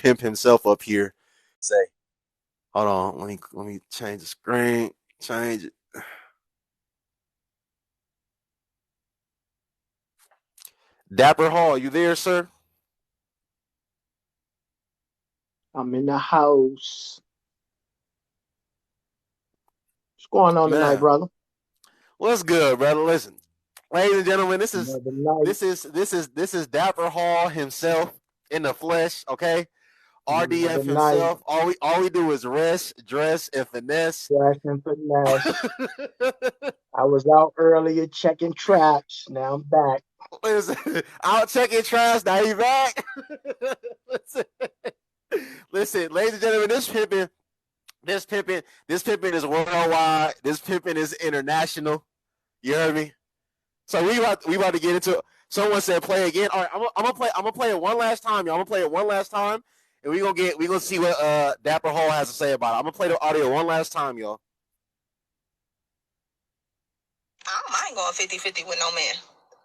pimp himself up here. Say, hold on, let me change the screen. Change it. Dapper Hall, you there, sir? I'm in the house. What's going on tonight, Man, brother? what's good, brother? Listen, ladies and gentlemen, this is Another night, this is this is this is Dapper Hall himself in the flesh. Okay, another RDF night, himself. All we do is rest, dress, and finesse. Flash and finesse. I was out earlier checking traps. Now I'm back. Listen, out checking trash. Now he back. listen, listen, ladies and gentlemen, this pimping is worldwide. This pimping is international. You heard me? So we about to get into it. Someone said play again. All right, I'm gonna play it one last time, y'all. I'm gonna play it one last time, and we gonna see what Dapper Hall has to say about it. I'm gonna play the audio one last time, y'all. I don't mind going 50-50 with no man.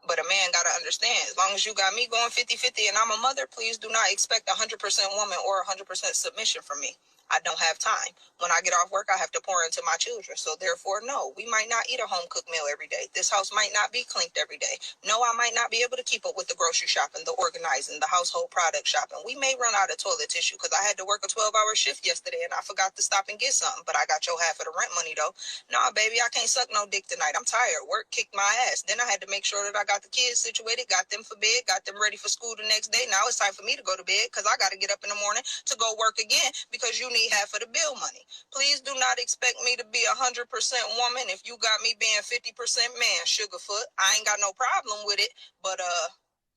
But a man got to understand, as long as you got me going 50-50 and I'm a mother, please do not expect 100% woman or 100% submission from me. I don't have time. When I get off work, I have to pour into my children. So therefore, no, we might not eat a home cooked meal every day. This house might not be cleaned every day. No, I might not be able to keep up with the grocery shopping, the organizing, the household product shopping. We may run out of toilet tissue because I had to work a 12-hour shift yesterday and I forgot to stop and get something. But I got your half of the rent money though. Nah, baby, I can't suck no dick tonight. I'm tired. Work kicked my ass. Then I had to make sure that I got the kids situated, got them for bed, got them ready for school the next day. Now it's time for me to go to bed because I got to get up in the morning to go work again because you need half of the bill money. Please do not expect me to be 100% woman if you got me being 50% man, Sugarfoot. I ain't got no problem with it, but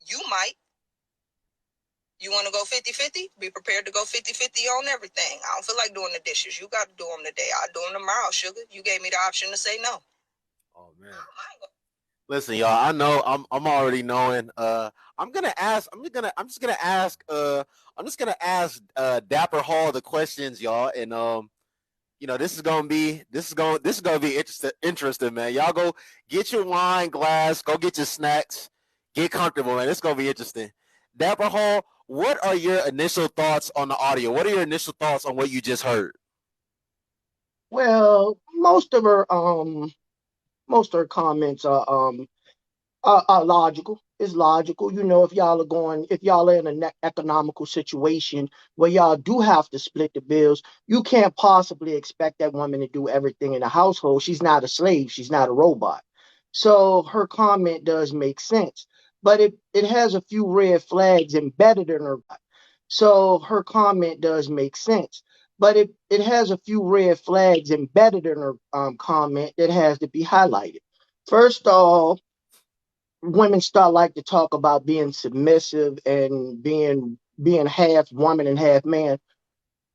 you might. You want to go 50-50? Be prepared to go 50-50 on everything. I don't feel like doing the dishes. You got to do them today. I'll do them tomorrow, sugar. You gave me the option to say no. Oh man. Listen, y'all. I know. I'm already knowing. I'm just gonna ask Dapper Hall the questions, y'all, and this is gonna be interesting, man. Y'all go get your wine glass, go get your snacks, get comfortable, man. It's gonna be interesting. Dapper Hall, what are your initial thoughts on the audio? What are your initial thoughts on what you just heard? Well, most of her comments are logical. It's logical. If y'all are in an economical situation where y'all do have to split the bills, you can't possibly expect that woman to do everything in the household. She's not a slave. She's not a robot. So her comment does make sense, but it has a few red flags embedded in her. So her comment does make sense, but it has a few red flags embedded in her comment that has to be highlighted. First off, women start like to talk about being submissive and being half woman and half man.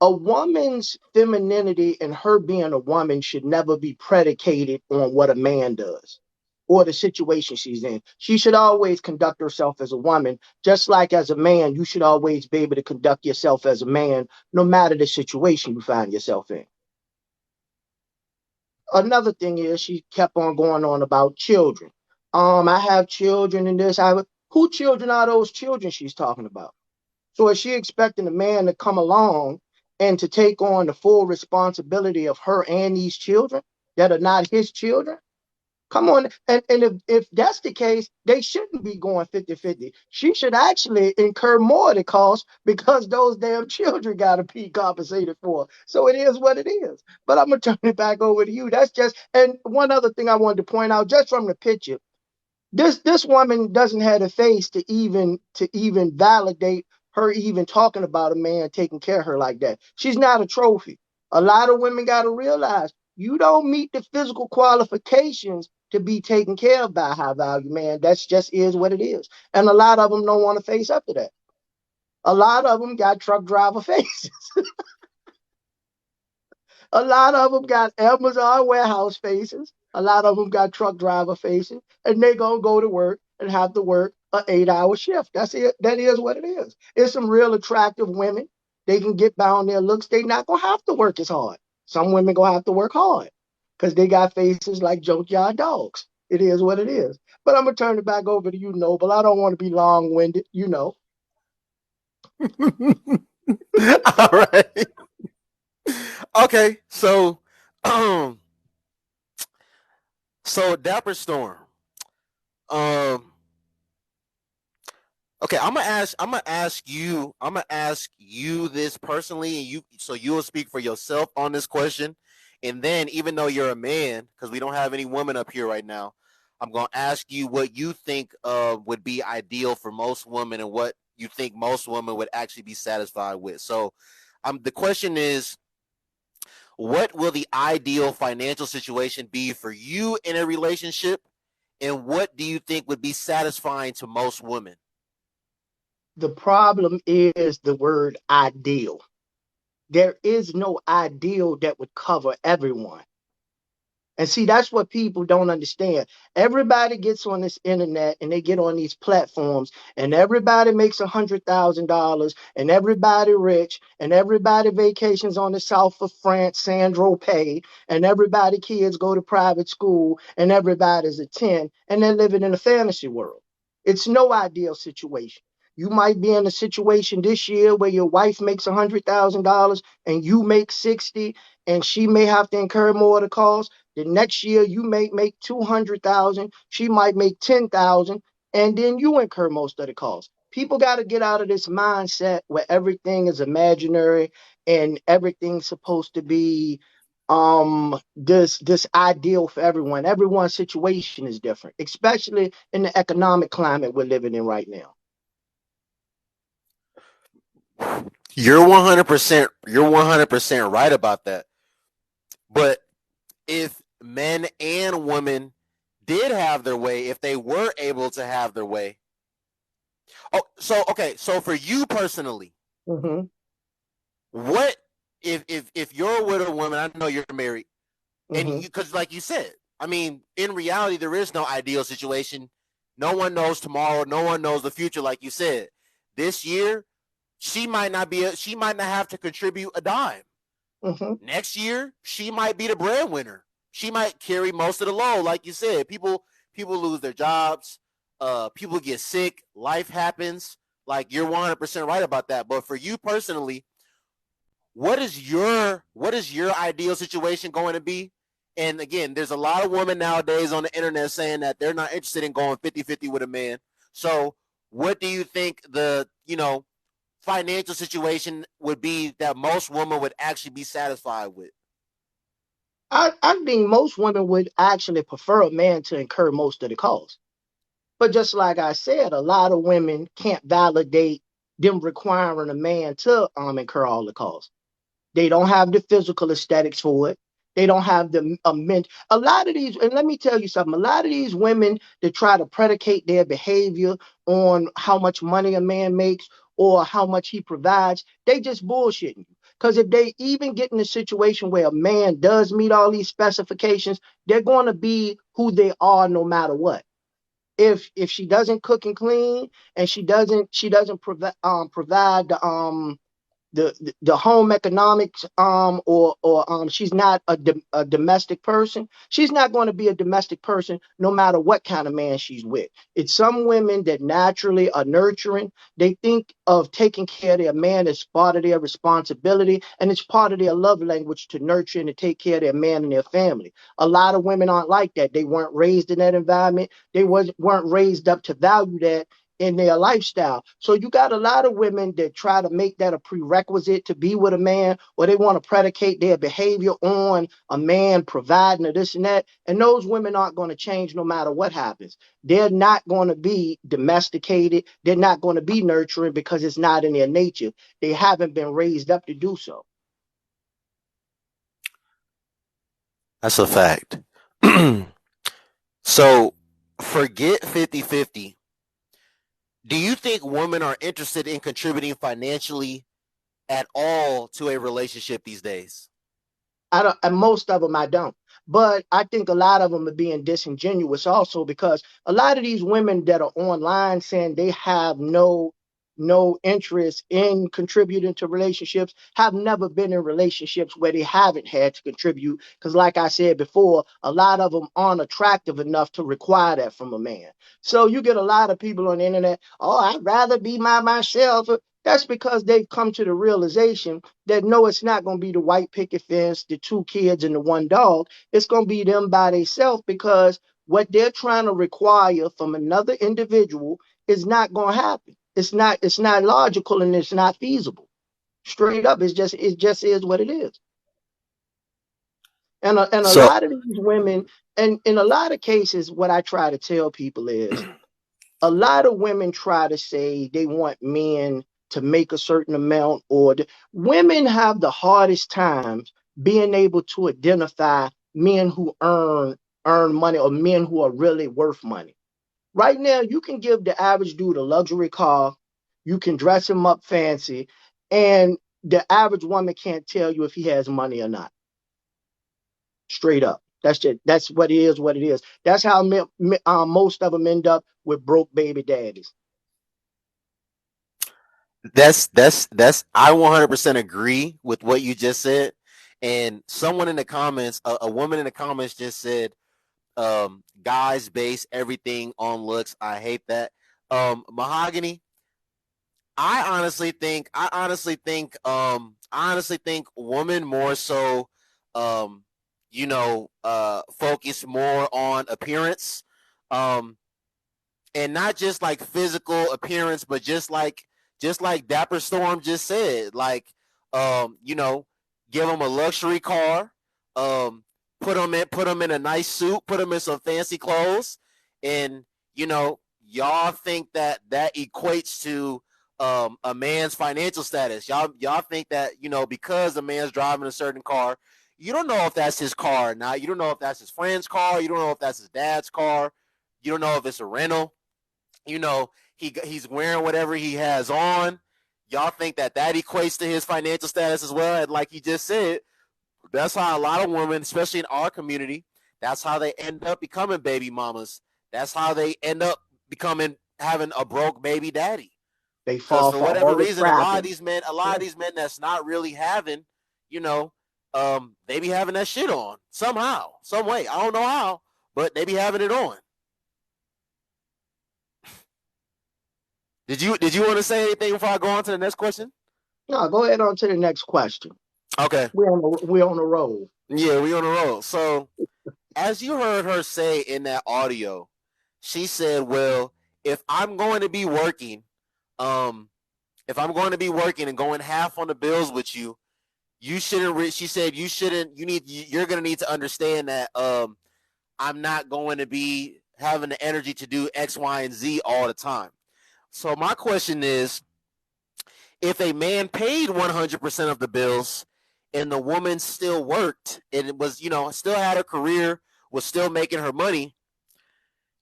A woman's femininity and her being a woman should never be predicated on what a man does or the situation she's in. She should always conduct herself as a woman, just like as a man, you should always be able to conduct yourself as a man, no matter the situation you find yourself in. Another thing is she kept on going on about children. I have children in this. Who children are those children she's talking about? So is she expecting a man to come along and to take on the full responsibility of her and these children that are not his children? Come on. And if that's the case, they shouldn't be going 50-50. She should actually incur more of the cost because those damn children got to be compensated for. So it is what it is. But I'm going to turn it back over to you. And one other thing I wanted to point out just from the picture, this woman doesn't have the face to even validate her even talking about a man taking care of her like that. She's not a trophy. A lot of women got to realize you don't meet the physical qualifications to be taken care of by a high value man. That's just is what it is. And a lot of them don't want to face up to that. A lot of them got truck driver faces. A lot of them got Amazon warehouse faces. A lot of them got truck driver faces, and they gonna go to work and have to work an 8-hour shift. That's it. That is what it is. It's some real attractive women. They can get by on their looks. They not gonna have to work as hard. Some women gonna have to work hard because they got faces like junkyard dogs. It is what it is. But I'm gonna turn it back over to you, Noble. I don't want to be long winded. All right. Okay. Um, so Dapper Storm. Um, okay, I'm gonna ask you this personally, and you will speak for yourself on this question. And then, even though you're a man, because we don't have any women up here right now, I'm gonna ask you what you think would be ideal for most women and what you think most women would actually be satisfied with. So, the question is, what will the ideal financial situation be for you in a relationship, and what do you think would be satisfying to most women? The problem is the word ideal. There is no ideal that would cover everyone. And see, that's what people don't understand. Everybody gets on this internet and they get on these platforms, and everybody makes $100,000, and everybody rich, and everybody vacations on the south of France, Saint-Tropez, and everybody kids go to private school, and everybody's a 10, and they're living in a fantasy world. It's no ideal situation. You might be in a situation this year where your wife makes $100,000 and you make 60, and she may have to incur more of the cost. The next year you may make 200,000, she might make 10,000, and then you incur most of the cost. People got to get out of this mindset where everything is imaginary and everything's supposed to be this ideal for everyone. Everyone's situation is different, especially in the economic climate we're living in right now. You're 100% right about that. But if men and women did have their way, if they were able to have their way. Oh, so okay, so for you personally, Mm-hmm. what if you're a widow woman, I know you're married, and Mm-hmm. you, because like you said, I mean, in reality there is no ideal situation. No one knows tomorrow, no one knows the future, like you said. This year, she might not have to contribute a dime. Mm-hmm. Next year, she might be the breadwinner. She might carry most of the load, like you said. People lose their jobs. People get sick. Life happens. Like you're 100% right about that. But for you personally, what is your ideal situation going to be? And again, there's a lot of women nowadays on the internet saying that they're not interested in going 50-50 with a man. So, what do you think the financial situation would be that most women would actually be satisfied with? I think most women would actually prefer a man to incur most of the cost. But just like I said, a lot of women can't validate them requiring a man to incur all the costs. They don't have the physical aesthetics for it. They don't have the a lot of these, and let me tell you something, a lot of these women that try to predicate their behavior on how much money a man makes or how much he provides, they just bullshitting you. Because if they even get in a situation where a man does meet all these specifications, they're going to be who they are no matter what. If she doesn't cook and clean, and she doesn't provide the home economics, or she's not a domestic person, she's not going to be a domestic person no matter what kind of man she's with. It's some women that naturally are nurturing. They think of taking care of their man as part of their responsibility, and it's part of their love language to nurture and to take care of their man and their family. A lot of women aren't like that. They weren't raised in that environment. They weren't raised up to value that in their lifestyle. So you got a lot of women that try to make that a prerequisite to be with a man, or they want to predicate their behavior on a man providing or this and that. And those women aren't going to change no matter what happens. They're not going to be domesticated. They're not going to be nurturing because it's not in their nature. They haven't been raised up to do so. That's a fact. So, forget 50-50. Do you think women are interested in contributing financially at all to a relationship these days? I don't, and most of them I don't. But I think a lot of them are being disingenuous also, because a lot of these women that are online saying they have no interest in contributing to relationships have never been in relationships where they haven't had to contribute, because like I said before, a lot of them aren't attractive enough to require that from a man. So you get a lot of people on the internet, oh, I'd rather be myself. That's because they've come to the realization that no, it's not going to be the white picket fence, the 2 kids, and the 1 dog. It's going to be them by themselves because what they're trying to require from another individual is not going to happen. It's not logical and it's not feasible. Straight up, it just is what it is. And a So lot of these women, and in a lot of cases, what I try to tell people is a lot of women try to say they want men to make a certain amount, or women have the hardest times being able to identify men who earn money or men who are really worth money. Right now, you can give the average dude a luxury car, you can dress him up fancy, and the average woman can't tell you if he has money or not. Straight up. That's what it is. What it is. That's how most of them end up with broke baby daddies. that's I 100% agree with what you just said. And someone in the comments, a woman in the comments just said, guys base everything on looks. I hate that. Mahogany, I honestly think women more so, focus more on appearance, um, and not just like physical appearance, but just like Dapper Storm just said, like, you know, give them a luxury car, um, put them in a nice suit, put them in some fancy clothes, and y'all think that that equates to a man's financial status. Y'all think that because a man's driving a certain car, you don't know if that's his car or not. You don't know if that's his friend's car. You don't know if that's his dad's car. You don't know if it's a rental. He's wearing whatever he has on. Y'all think that that equates to his financial status as well. And like he just said, that's how a lot of women, especially in our community, that's how they end up becoming baby mamas. That's how they end up having a broke baby daddy. They Because fall for for whatever all the reason, trapping. a lot of these men that's not really having, you know, they be having that shit on somehow, some way. I don't know how, but they be having it on. Did you want to say anything before I go on to the next question? No, go ahead on to the next question. Okay. We're on the roll. Yeah, we on the roll. So as you heard her say in that audio, she said, "Well, if I'm going to be working, um, if I'm going to be working and going half on the bills with you, you shouldn't." She said, "You shouldn't. You're going to need to understand that I'm not going to be having the energy to do X, Y, and Z all the time." So my question is, if a man paid 100% of the bills and the woman still worked and it was, still had a career, was still making her money,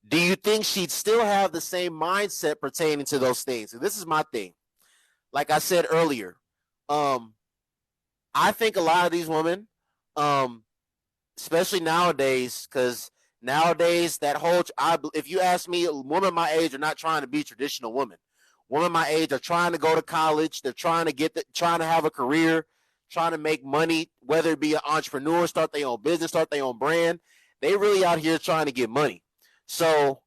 do you think she'd still have the same mindset pertaining to those things? And this is my thing. Like I said earlier, um, I think a lot of these women, um, especially nowadays, because nowadays if you ask me, women my age are not trying to be traditional women. Women my age are trying to go to college. They're trying to trying to have a career, trying to make money, whether it be an entrepreneur, start their own business, start their own brand. They really out here trying to get money. So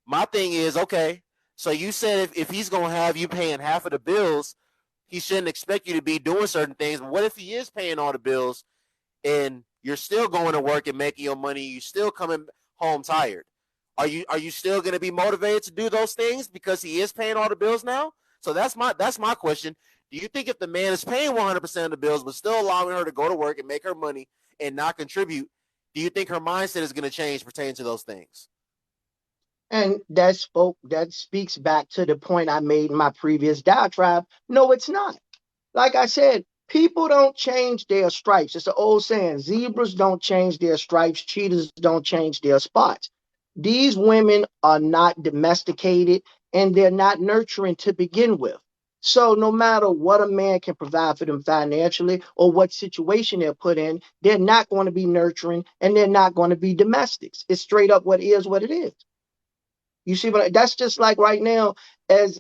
my thing is, okay, so you said if he's going to have you paying half of the bills, he shouldn't expect you to be doing certain things. But what if he is paying all the bills and you're still going to work and making your money, you still coming home tired? Are you still going to be motivated to do those things because he is paying all the bills now? So that's my question. Do you think if the man is paying 100% of the bills but still allowing her to go to work and make her money and not contribute, do you think her mindset is going to change pertaining to those things? And that speaks back to the point I made in my previous diatribe. No, it's not. Like I said, people don't change their stripes. It's an old saying: zebras don't change their stripes, cheetahs don't change their spots. These women are not domesticated and they're not nurturing to begin with. So no matter what a man can provide for them financially or what situation they're put in, they're not going to be nurturing and they're not going to be domestics. It's straight up what it is. You see, but that's just like right now, as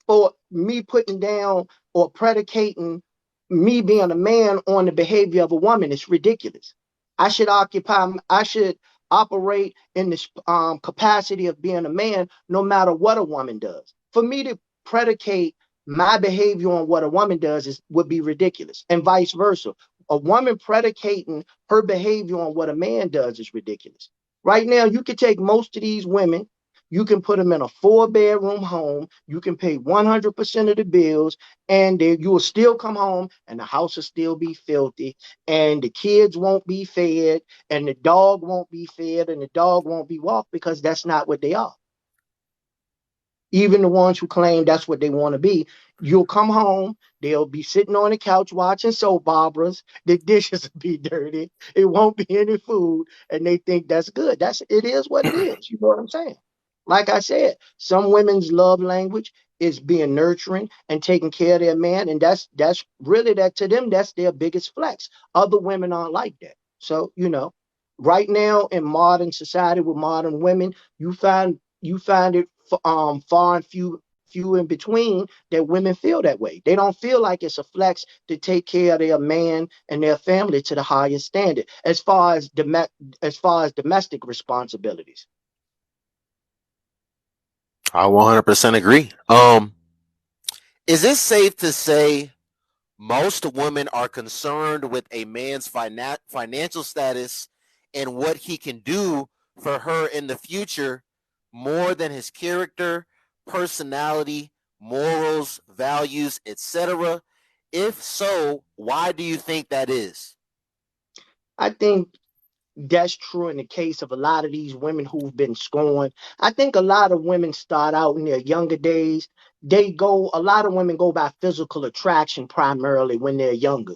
for me putting down or predicating me being a man on the behavior of a woman. It's ridiculous. I should operate in this capacity of being a man no matter what a woman does. For me to predicate My behavior on what a woman does would be ridiculous, and vice versa. A woman predicating her behavior on what a man does is ridiculous. Right now, you can take most of these women, you can put them in a 4-bedroom home, you can pay 100% of the bills, and you will still come home and the house will still be filthy, and the kids won't be fed, and the dog won't be fed, and the dog won't be walked, because that's not what they are. Even the ones who claim that's what they want to be, you'll come home, they'll be sitting on the couch watching soap operas, the dishes will be dirty, it won't be any food, and they think that's good. It is what it is. You know what I'm saying? Like I said, some women's love language is being nurturing and taking care of their man, and that's really, that to them, that's their biggest flex. Other women aren't like that. So, right now in modern society with modern women, you find it far and few in between that women feel that way. They don't feel like it's a flex to take care of their man and their family to the highest standard as far as domestic responsibilities. I 100% agree. Is it safe to say most women are concerned with a man's financial status and what he can do for her in the future more than his character, personality, morals, values, etc.? If so, why do you think that is? I think that's true in the case of a lot of these women who've been scorned. I think a lot of women start out in their younger days. A lot of women go by physical attraction primarily when they're younger.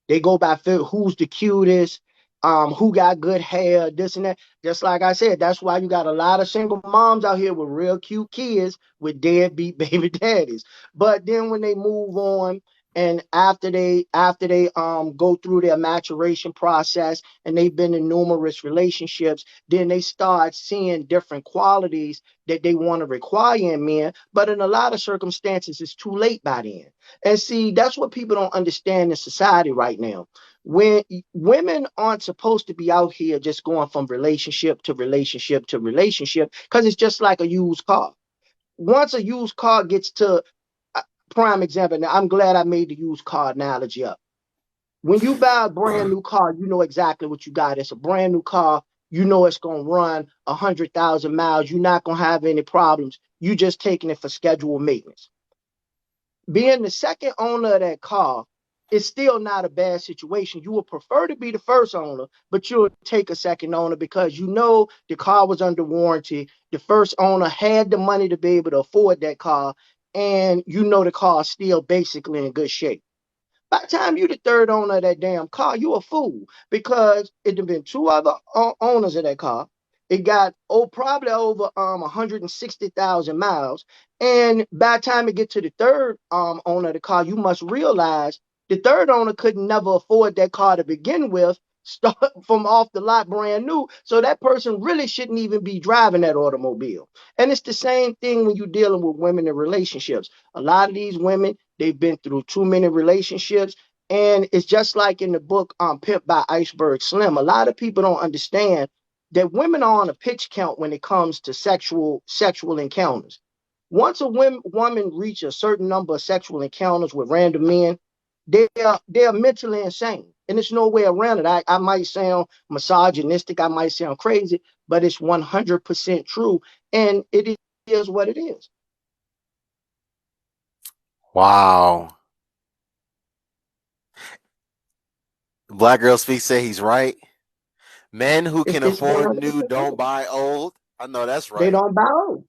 They go by who's the cutest, who got good hair, this and that. Just like I said, that's why you got a lot of single moms out here with real cute kids with deadbeat baby daddies. But then when they move on, and after they go through their maturation process and they've been in numerous relationships, then they start seeing different qualities that they want to require in men. But in a lot of circumstances, it's too late by then. And see, that's what people don't understand in society right now. When women aren't supposed to be out here just going from relationship to relationship to relationship, because it's just like a used car. Once a used car gets to prime example, now I'm glad I made the used car analogy up. When you buy a brand new car, you know exactly what you got. It's a brand new car. You know it's gonna run 100,000 miles. You're not gonna have any problems. You just taking it for scheduled maintenance. Being the second owner of that car is still not a bad situation. You would prefer to be the first owner, but you'll take a second owner because you know the car was under warranty. The first owner had the money to be able to afford that car, and you know the car is still basically in good shape. By the time you the third owner of that damn car, you a fool because it have been two other owners of that car. It got probably over 160,000 miles. And by the time it get to the third owner of the car, you must realize the third owner could never afford that car to begin with, start from off the lot brand new. So that person really shouldn't even be driving that automobile. And it's the same thing when you're dealing with women in relationships. A lot of these women, they've been through too many relationships. And it's just like in the book Pimp by Iceberg Slim. A lot of people don't understand that women are on a pitch count when it comes to sexual encounters. Once a woman reaches a certain number of sexual encounters with random men, they are mentally insane. And there's no way around it. I might sound misogynistic, I might sound crazy, but it's 100% true. And it is what it is. Wow. Black Girl Speak say he's right. Men who can It's afford new 100% don't true. buy old. I know that's They right. don't bow.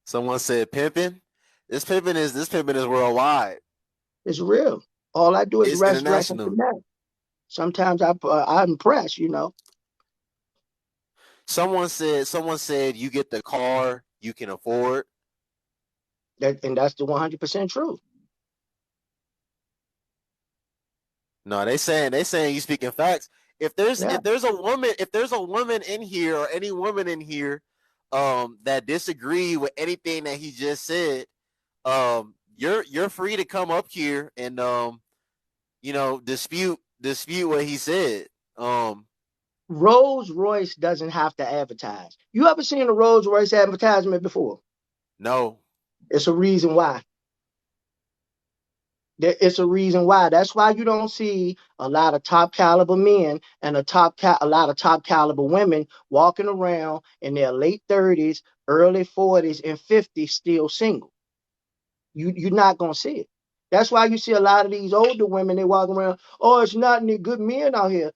Someone said pimping. This pimping is worldwide. It's real. All I do is It's rest, dress, and international. finesse. Sometimes I impress. Someone said you get the car you can afford. And that's the 100% truth. No, they saying you speaking facts. If there's Yeah. if there's a woman in here or any woman in here that disagree with anything that he just said, you're free to come up here and dispute what he said. Rolls Royce doesn't have to advertise. You ever seen a Rolls Royce advertisement before? No. It's a reason why. It's a reason why. That's why you don't see a lot of top caliber men and a lot of top caliber women walking around in their late 30s, early 40s, and 50s still single. You're not gonna see it. That's why you see a lot of these older women, they walk around, oh, it's not any good men out here.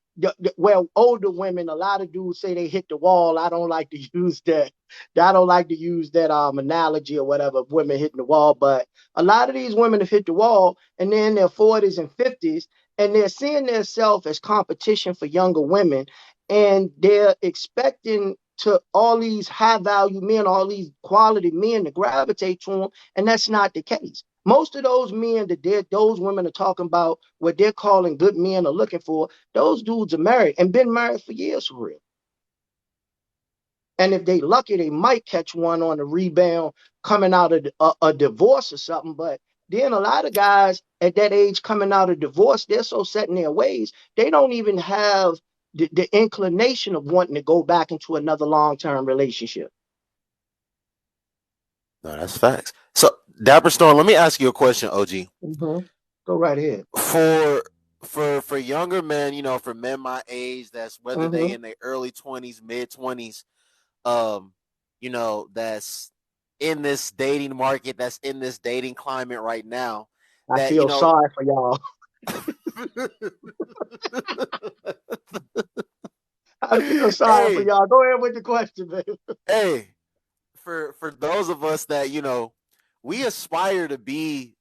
Well, older women, a lot of dudes say they hit the wall. I don't like to use that. I don't like to use that analogy or whatever, women hitting the wall. But a lot of these women have hit the wall and they're in their 40s and 50s, and they're seeing themselves as competition for younger women, and they're expecting to all these high value men, all these quality men to gravitate to them, and that's not the case. Most of those men those women are talking about, what they're calling good men are looking for, those dudes are married and been married for years for real. And if they lucky, they might catch one on the rebound coming out of a divorce or something. But then a lot of guys at that age coming out of divorce, they're so set in their ways, they don't even have the inclination of wanting to go back into another long-term relationship. No, that's facts. So, Dapper Storm, let me ask you a question, OG. Mm-hmm. Go right ahead. For younger men, for men my age, that's whether they Mm-hmm. in their early 20s, mid 20s, that's in this dating market, that's in this dating climate right now, I that feel sorry for y'all. I feel sorry for hey, y'all. Go ahead with the question, baby. hey, for those of us that we aspire to be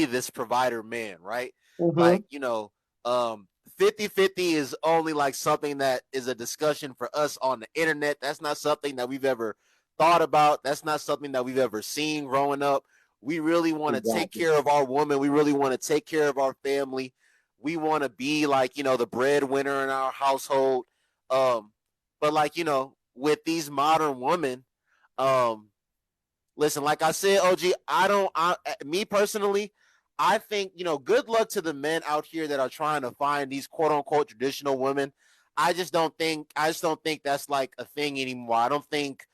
this provider man, right? Mm-hmm. Like, 50-50 is only like something that is a discussion for us on the internet. That's not something that we've ever thought about. That's not something that we've ever seen growing up. We really want to take Exactly. care of our woman. We really want to take care of our family. We want to be like, the breadwinner in our household. But like, with these modern women, um, listen, like I said, OG, me personally, I think, good luck to the men out here that are trying to find these quote unquote traditional women. I just don't think that's like a thing anymore. I don't think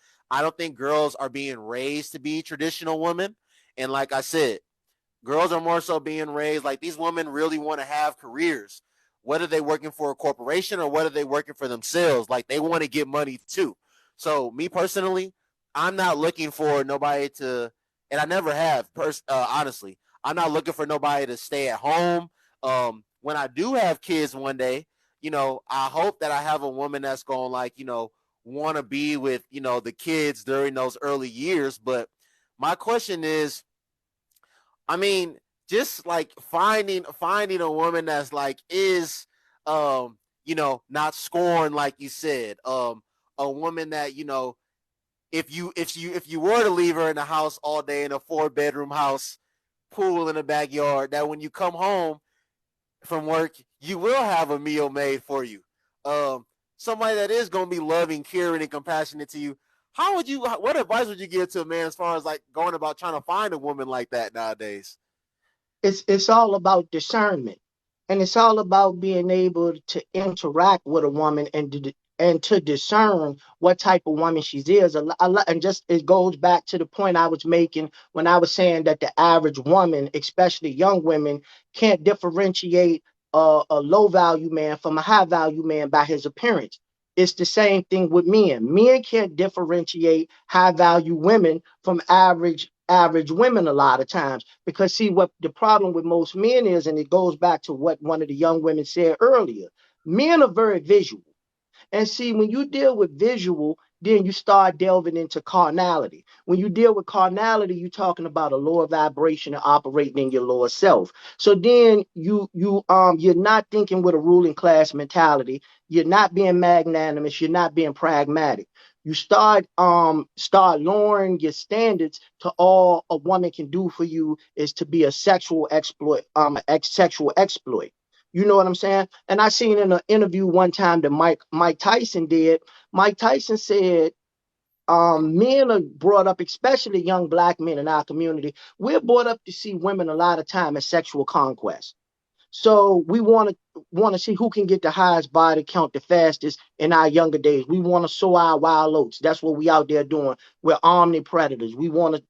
girls are being raised to be traditional women. And like I said, girls are more so being raised like these women really want to have careers, whether they're working for a corporation or whether they're working for themselves. Like they want to get money too. So me personally, I'm not looking for nobody to, and I never have. Honestly, I'm not looking for nobody to stay at home. When I do have kids one day, I hope that I have a woman that's going like, want to be with, the kids during those early years. But my question is, I mean, just like finding a woman that's like is not scorned like you said. A woman that, if you were to leave her in the house all day in a 4-bedroom house, pool in the backyard, that when you come home from work, you will have a meal made for you. Somebody that is gonna be loving, caring, and compassionate to you. What advice would you give to a man as far as like going about trying to find a woman like that nowadays? It's all about discernment, and it's all about being able to interact with a woman and to discern what type of woman she is. And just it goes back to the point I was making when I was saying that the average woman, especially young women, can't differentiate a low value man from a high value man by his appearance. It's the same thing with men. Men can't differentiate high value women from average women a lot of times, because see what the problem with most men is, and it goes back to what one of the young women said earlier. Men are very visual. And see, when you deal with visual, then you start delving into carnality. When you deal with carnality, you're talking about a lower vibration and operating in your lower self. So then you're not thinking with a ruling class mentality. You're not being magnanimous. You're not being pragmatic. You start lowering your standards to all a woman can do for you is to be a sexual exploit, sexual exploit. You know what I'm saying? And I seen in an interview one time that Mike Tyson did. Mike Tyson said, men are brought up, especially young black men in our community, we're brought up to see women a lot of time as sexual conquest. So we want to see who can get the highest body count the fastest in our younger days. We want to sow our wild oats. That's what we out there doing. We're omni predators. We want to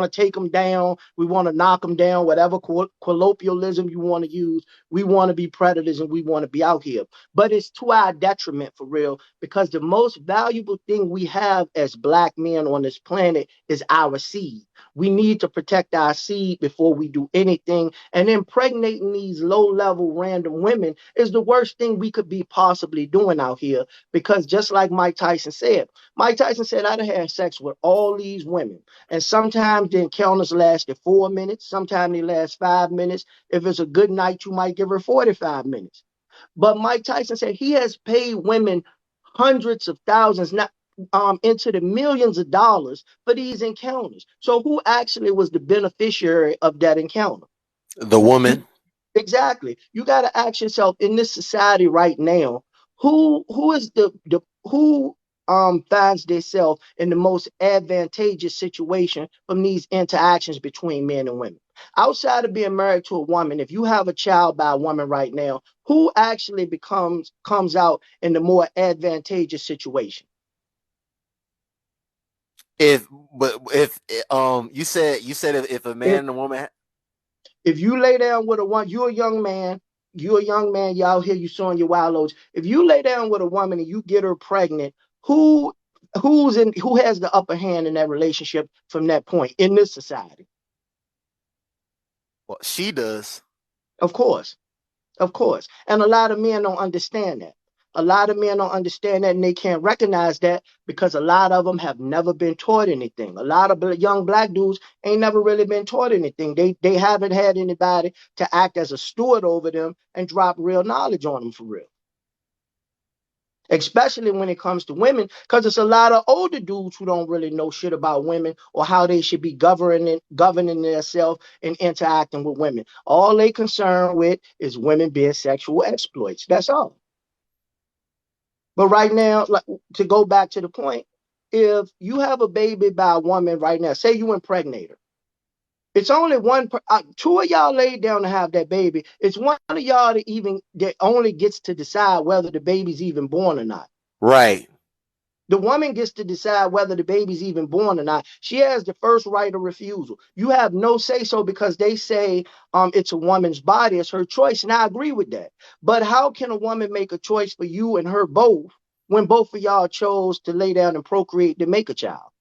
take them down. We want to knock them down. Whatever colloquialism you want to use, we want to be predators and we want to be out here. But it's to our detriment for real, because the most valuable thing we have as black men on this planet is our seed. We need to protect our seed before we do anything. And impregnating these low level random women is the worst thing we could be possibly doing out here. Because just like Mike Tyson said, I'd have had sex with all these women. And sometimes the encounters lasted 4 minutes, sometimes they last 5 minutes. If it's a good night, you might give her 45 minutes. But Mike Tyson said he has paid women hundreds of thousands, not into the millions of dollars for these encounters. So who actually was the beneficiary of that encounter? The woman. Exactly. You got to ask yourself in this society right now, who is the who finds themselves in the most advantageous situation from these interactions between men and women. Outside of being married to a woman, if you have a child by a woman right now, who actually comes out in the more advantageous situation? If you said if a man If and a woman. if you lay down with a one, you're a young man. You're a young man. You out here, you sowing your wild oats. If you lay down with a woman and you get her pregnant, who who has the upper hand in that relationship from that point in this society? Well, she does. Of course, of course. And a lot of men don't understand that. A lot of men don't understand that, and they can't recognize that because a lot of them have never been taught anything. A lot of young black dudes ain't never really been taught anything. They haven't had anybody to act as a steward over them and drop real knowledge on them for real. Especially when it comes to women, because it's a lot of older dudes who don't really know shit about women or how they should be governing themselves and interacting with women. All they concerned with is women being sexual exploits. That's all. But right now, like, to go back to the point, if you have a baby by a woman right now, say you impregnate her, it's only two of y'all laid down to have that baby. It's one of y'all that only gets to decide whether the baby's even born or not. Right. The woman gets to decide whether the baby's even born or not. She has the first right of refusal. You have no say so because they say it's a woman's body, it's her choice, and I agree with that. But how can a woman make a choice for you and her both when both of y'all chose to lay down and procreate to make a child?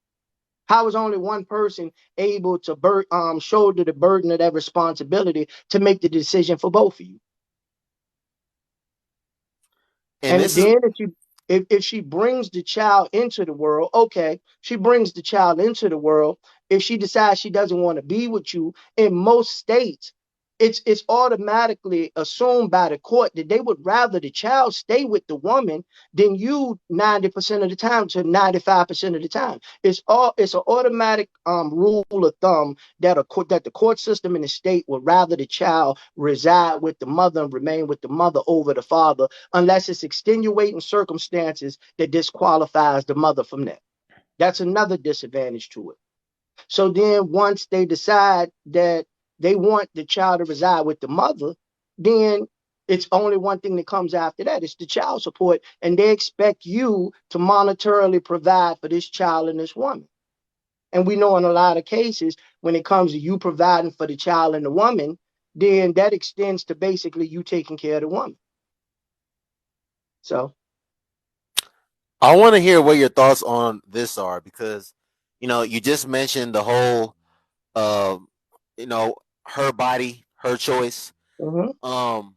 How is only one person able to shoulder the burden of that responsibility to make the decision for both of you? And And this is then if she brings the child into the world, okay, she brings the child into the world. If she decides she doesn't want to be with you, in most states, it's automatically assumed by the court that they would rather the child stay with the woman than you 90% of the time to 95% of the time. It's an automatic rule of thumb that that the court system in the state would rather the child reside with the mother and remain with the mother over the father, unless it's extenuating circumstances that disqualifies the mother from that. That's another disadvantage to it. So then once they decide that they want the child to reside with the mother, then it's only one thing that comes after that. It's the child support. And they expect you to monetarily provide for this child and this woman. And we know in a lot of cases, when it comes to you providing for the child and the woman, then that extends to basically you taking care of the woman. So I want to hear what your thoughts on this are, because you just mentioned the whole um her body, her choice. mhm.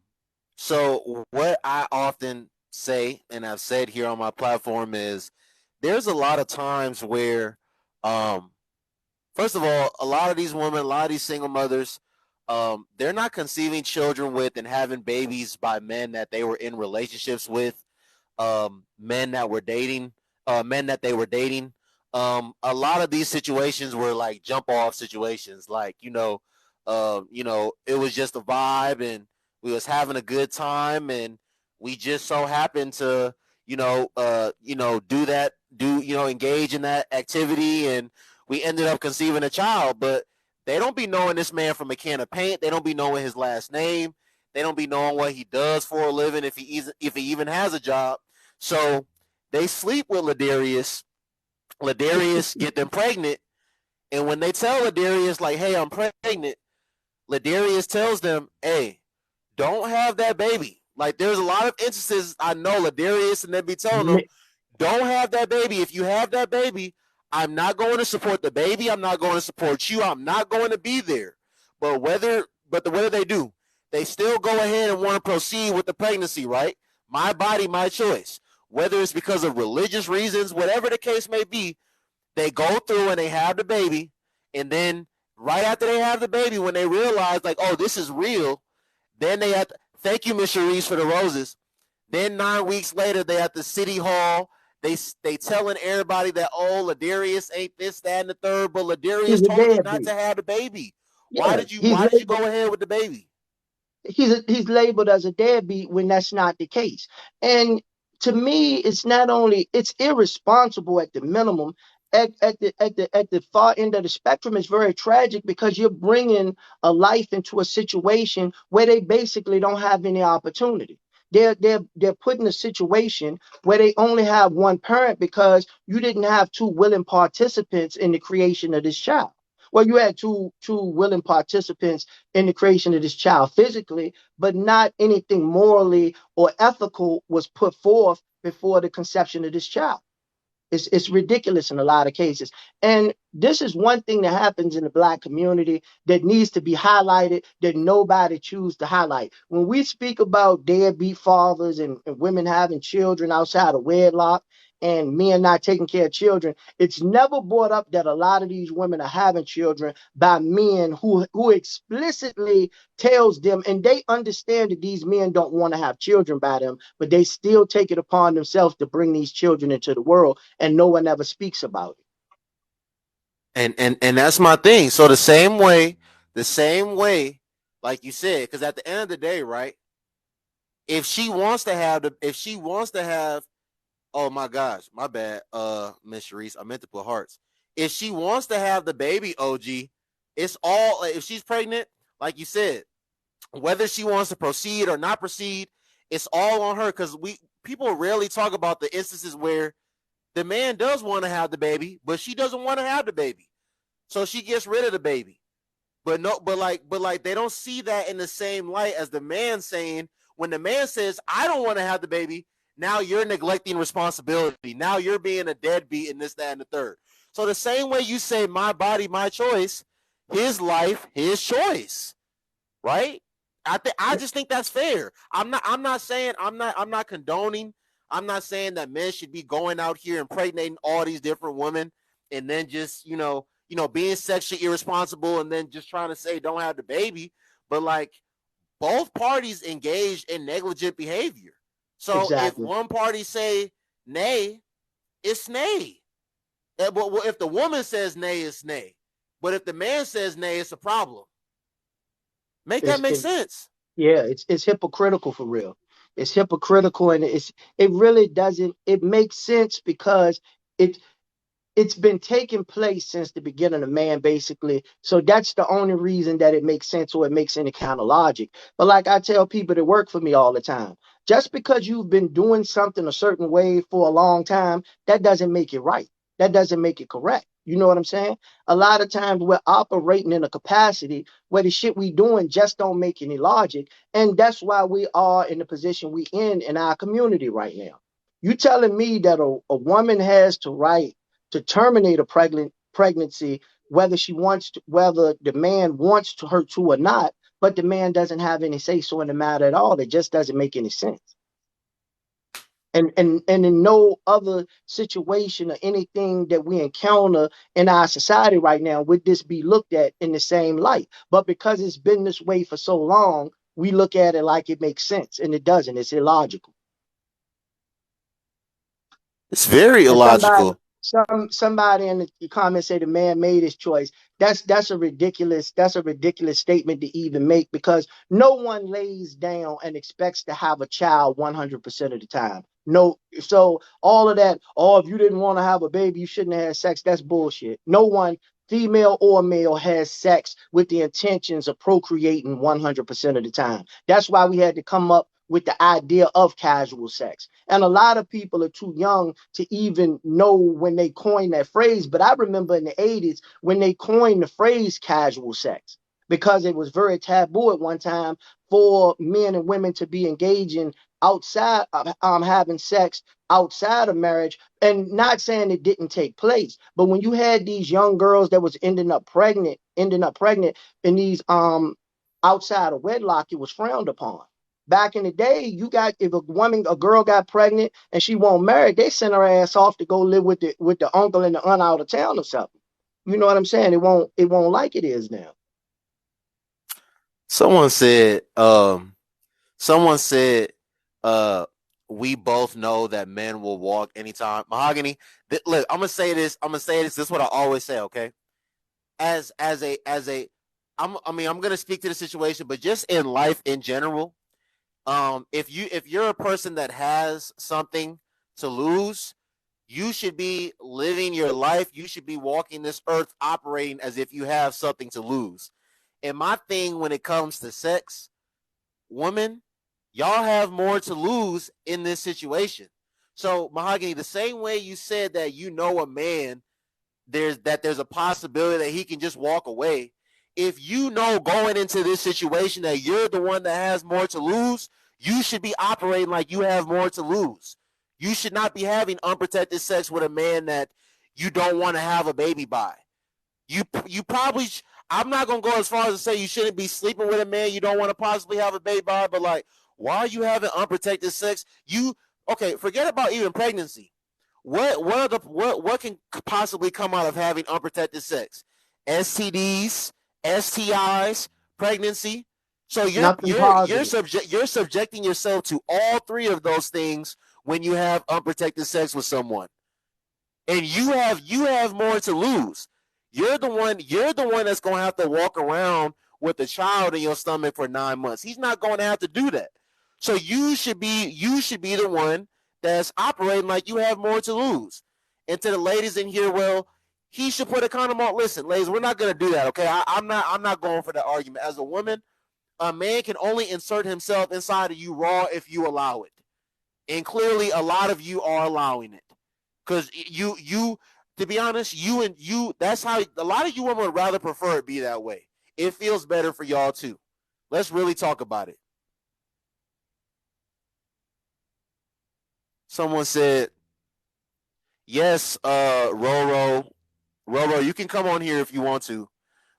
So what I often say, and I've said here on my platform, is there's a lot of times where um first of all, a lot of these women, a lot of these single mothers, they're not conceiving children with and having babies by men that they were in relationships with, men that were dating, men that they were dating. A lot of these situations were like jump off situations, like it was just a vibe, and we was having a good time, and we just so happened to engage in that activity, and we ended up conceiving a child. But they don't be knowing this man from a can of paint. They don't be knowing his last name. They don't be knowing what he does for a living, if he even has a job. So they sleep with Ladarius. Ladarius get them pregnant, and when they tell Ladarius like, "Hey, I'm pregnant," Ladarius tells them, "Hey, don't have that baby." Like, there's a lot of instances I know Ladarius and they be telling them, "Don't have that baby. If you have that baby, I'm not going to support the baby. I'm not going to support you. I'm not going to be there." But what do they do? They still go ahead and want to proceed with the pregnancy, right? My body, my choice. Whether it's because of religious reasons, whatever the case may be, they go through and they have the baby, and then right after they have the baby, when they realize like, oh, this is real, then they have to, thank you, Miss Cherise, for the roses. Then 9 weeks later, they at the city hall. They telling everybody that, oh, Ladarius ain't this, that, and the third, but Ladarius told you not to have the baby. Why did you go ahead with the baby? He's labeled as a deadbeat when that's not the case. And to me, it's irresponsible at the minimum. At the far end of the spectrum, it's very tragic because you're bringing a life into a situation where they basically don't have any opportunity. They're put in a situation where they only have one parent because you didn't have two willing participants in the creation of this child. Well, you had two willing participants in the creation of this child physically, but not anything morally or ethical was put forth before the conception of this child. It's ridiculous in a lot of cases. And this is one thing that happens in the Black community that needs to be highlighted that nobody chooses to highlight. When we speak about deadbeat fathers and women having children outside of wedlock and men not taking care of children, it's never brought up that a lot of these women are having children by men who explicitly tells them, and they understand that these men don't want to have children by them, but they still take it upon themselves to bring these children into the world, and no one ever speaks about it. And that's my thing. So the same way, like you said, because at the end of the day, right? If she wants to have, oh my gosh, my bad, Miss Sharice, I meant to put hearts. If she wants to have the baby, OG, it's all, if she's pregnant, like you said, whether she wants to proceed or not proceed, it's all on her. Because people rarely talk about the instances where the man does want to have the baby, but she doesn't want to have the baby, so she gets rid of the baby. But they don't see that in the same light as the man saying, when the man says, "I don't want to have the baby," now you're neglecting responsibility. Now you're being a deadbeat in this, that, and the third. So the same way you say, "My body, my choice," his life, his choice, right? I just think that's fair. I'm not condoning. I'm not saying that men should be going out here impregnating all these different women and then just, being sexually irresponsible and then just trying to say don't have the baby. But like, both parties engaged in negligent behavior. So exactly. If one party say nay, it's nay. But if the woman says nay, it's nay. But if the man says nay, it's a problem. That make sense? Yeah, it's hypocritical for real. It's hypocritical, and it really doesn't. It makes sense because it's been taking place since the beginning of man, basically. So that's the only reason that it makes sense, or it makes any kind of logic. But like I tell people that work for me all the time, just because you've been doing something a certain way for a long time, that doesn't make it right. That doesn't make it correct. You know what I'm saying? A lot of times we're operating in a capacity where the shit we doing just don't make any logic. And that's why we are in the position we in our community right now. You telling me that a woman has the right to terminate a pregnancy, whether the man wants her to or not, but the man doesn't have any say so in the matter at all. It just doesn't make any sense. And in no other situation or anything that we encounter in our society right now would this be looked at in the same light. But because it's been this way for so long, we look at it like it makes sense, and it doesn't. It's illogical. It's very illogical. Somebody in the comments say the man made his choice. That's a ridiculous statement to even make, because no one lays down and expects to have a child 100% of the time. No, so all of that, if you didn't want to have a baby, you shouldn't have had sex. That's bullshit. No one female or male, has sex with the intentions of procreating 100% of the time. That's why we had to come up with the idea of casual sex. And a lot of people are too young to even know when they coined that phrase. But I remember in the 80s when they coined the phrase casual sex, because it was very taboo at one time for men and women to be engaging outside of having sex outside of marriage. And not saying it didn't take place, but when you had these young girls that was ending up pregnant in these outside of wedlock, it was frowned upon. Back in the day, you got, if a girl got pregnant and she won't marry, they send her ass off to go live with the uncle and the aunt out of town or something. You know what I'm saying? It won't like it is now. Someone said, someone said, uh, we both know that men will walk anytime. Mahogany, look, I'm gonna say this. I'm gonna say this. This is what I always say. Okay, as a, I mean, I'm gonna speak to the situation, but just in life in general, if you're a person that has something to lose, you should be living your life. You should be walking this earth operating as if you have something to lose. And my thing when it comes to sex, woman, y'all have more to lose in this situation. So, Mahogany, the same way you said that you know a man, there's a possibility that he can just walk away. If you know going into this situation that you're the one that has more to lose, you should be operating like you have more to lose. You should not be having unprotected sex with a man that you don't want to have a baby by. You probably I'm not gonna go as far as to say you shouldn't be sleeping with a man you don't want to possibly have a baby by, but like, why are you having unprotected sex? You okay? Forget about even pregnancy. What can possibly come out of having unprotected sex? STDs, STIs, pregnancy. So Nothing positive. you're subjecting yourself to all three of those things when you have unprotected sex with someone, and you have more to lose. You're the one that's going to have to walk around with a child in your stomach for 9 months. He's not going to have to do that. So you should be the one that's operating like you have more to lose. And to the ladies in here, well, he should put a condom on. Listen, ladies, we're not going to do that. Okay, I'm not going for that argument. As a woman, a man can only insert himself inside of you raw if you allow it, and clearly a lot of you are allowing it, because you to be honest, that's how a lot of you women would rather prefer it be that way. It feels better for y'all too. Let's really talk about it. Someone said, yes, Roro, you can come on here if you want to.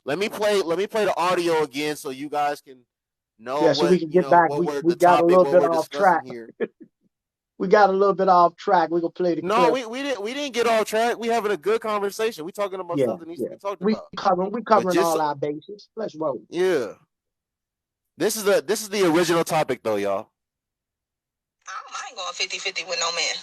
Let me play the audio again so you guys can know Yeah, so we what can get back. what We we're we the got a topic, little what bit we're off discussing track. here. We got a little bit off track. We're gonna play the No, clip. we didn't get off track. We having a good conversation. We talking about Yeah, stuff that needs to yeah. be talked We about. covering we But covering just all our bases. Let's roll. yeah, this is the original topic though, y'all. I don't mind going 50-50 with no man.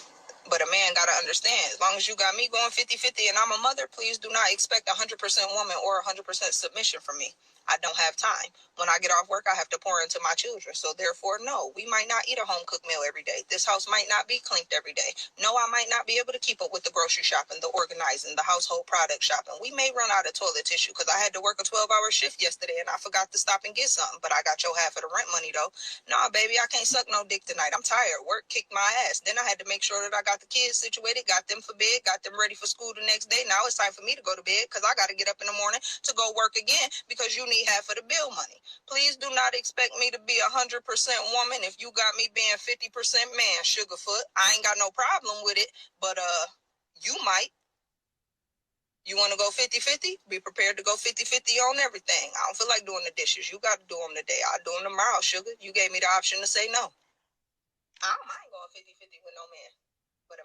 But a man got to understand, as long as you got me going 50-50 and I'm a mother, please do not expect 100% woman or 100% submission from me. I don't have time. When I get off work, I have to pour into my children. So therefore, no, we might not eat a home cooked meal every day. This house might not be cleaned every day. No, I might not be able to keep up with the grocery shopping, the organizing, the household product shopping. We may run out of toilet tissue because I had to work a 12-hour shift yesterday and I forgot to stop and get something. But I got your half of the rent money though. Nah, baby, I can't suck no dick tonight. I'm tired. Work kicked my ass. Then I had to make sure that I got the kids situated, got them for bed, got them ready for school the next day. Now it's time for me to go to bed because I got to get up in the morning to go work again because you need half of the bill money. Please do not expect me to be 100% woman if you got me being 50% man, Sugarfoot. I ain't got no problem with it, but you might. You want to go 50-50? Be prepared to go 50-50 on everything. I don't feel like doing the dishes. You got to do them today. I'll do them tomorrow, sugar. You gave me the option to say no. I don't mind going 50-50 with no man. But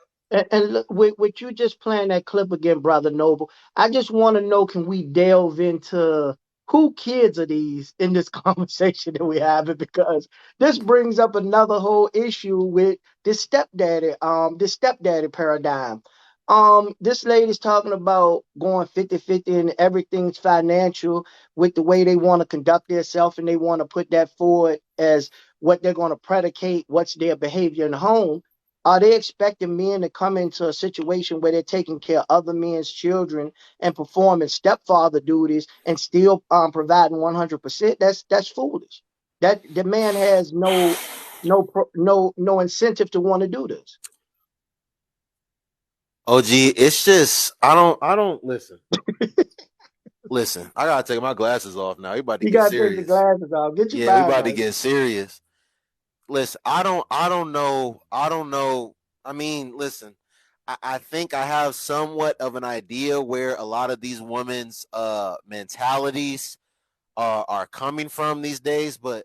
And look, with you just playing that clip again, brother Noble, I just want to know, can we delve into who kids are these in this conversation that we're having? Because this brings up another whole issue with this stepdaddy paradigm. This lady's talking about going 50-50 and everything's financial with the way they want to conduct themselves, and they want to put that forward as what they're going to predicate what's their behavior in the home. Are they expecting men to come into a situation where they're taking care of other men's children and performing stepfather duties and still providing 100%? That's foolish. That the man has no incentive to want to do this. OG, it's just I don't listen. Listen, I gotta take my glasses off now. We about to You get gotta take the serious. glasses off. Get your Yeah, we mind about to right. get serious. Listen, I don't know. I don't know. I mean, listen, I think I have somewhat of an idea where a lot of these women's mentalities are coming from these days, but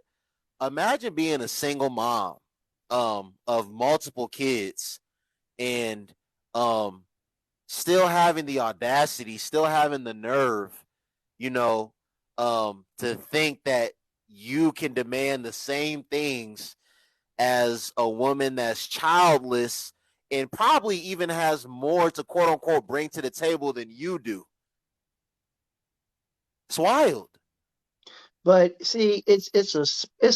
imagine being a single mom of multiple kids and um still having the audacity, still having the nerve, you know, to think that you can demand the same things as a woman that's childless and probably even has more to quote unquote bring to the table than you do. It's wild. But see, it's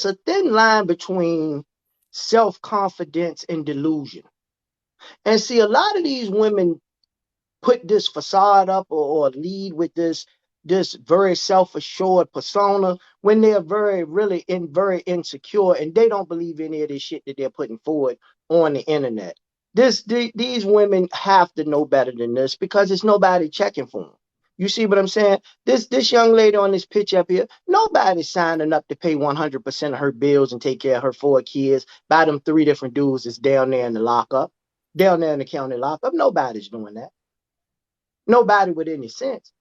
a thin line between self confidence and delusion. And see, a lot of these women put this facade up or lead with this very self-assured persona when they're very insecure and they don't believe any of this shit that they're putting forward on the internet. These women have to know better than this because it's nobody checking for them. You see what I'm saying? This young lady on this pitch up here, nobody's signing up to pay 100% of her bills and take care of her 4 kids by them 3 different dudes that's down there in the lockup, down there in the county lockup. Nobody's doing that. Nobody with any sense.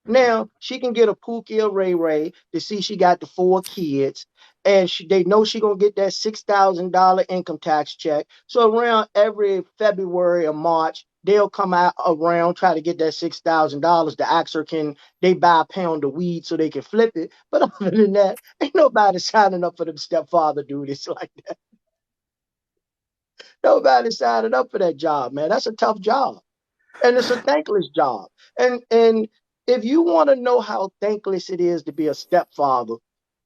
Now she can get a Pookie or Ray Ray to see she got the 4 kids, and they know she gonna get that $6,000 income tax check. So around every February or March, they'll come out around try to get that $6,000. The ask her can they buy a pound of weed so they can flip it. But other than that, ain't nobody signing up for them stepfather duties like that. Nobody signing up for that job, man. That's a tough job. And it's a thankless job. And if you want to know how thankless it is to be a stepfather,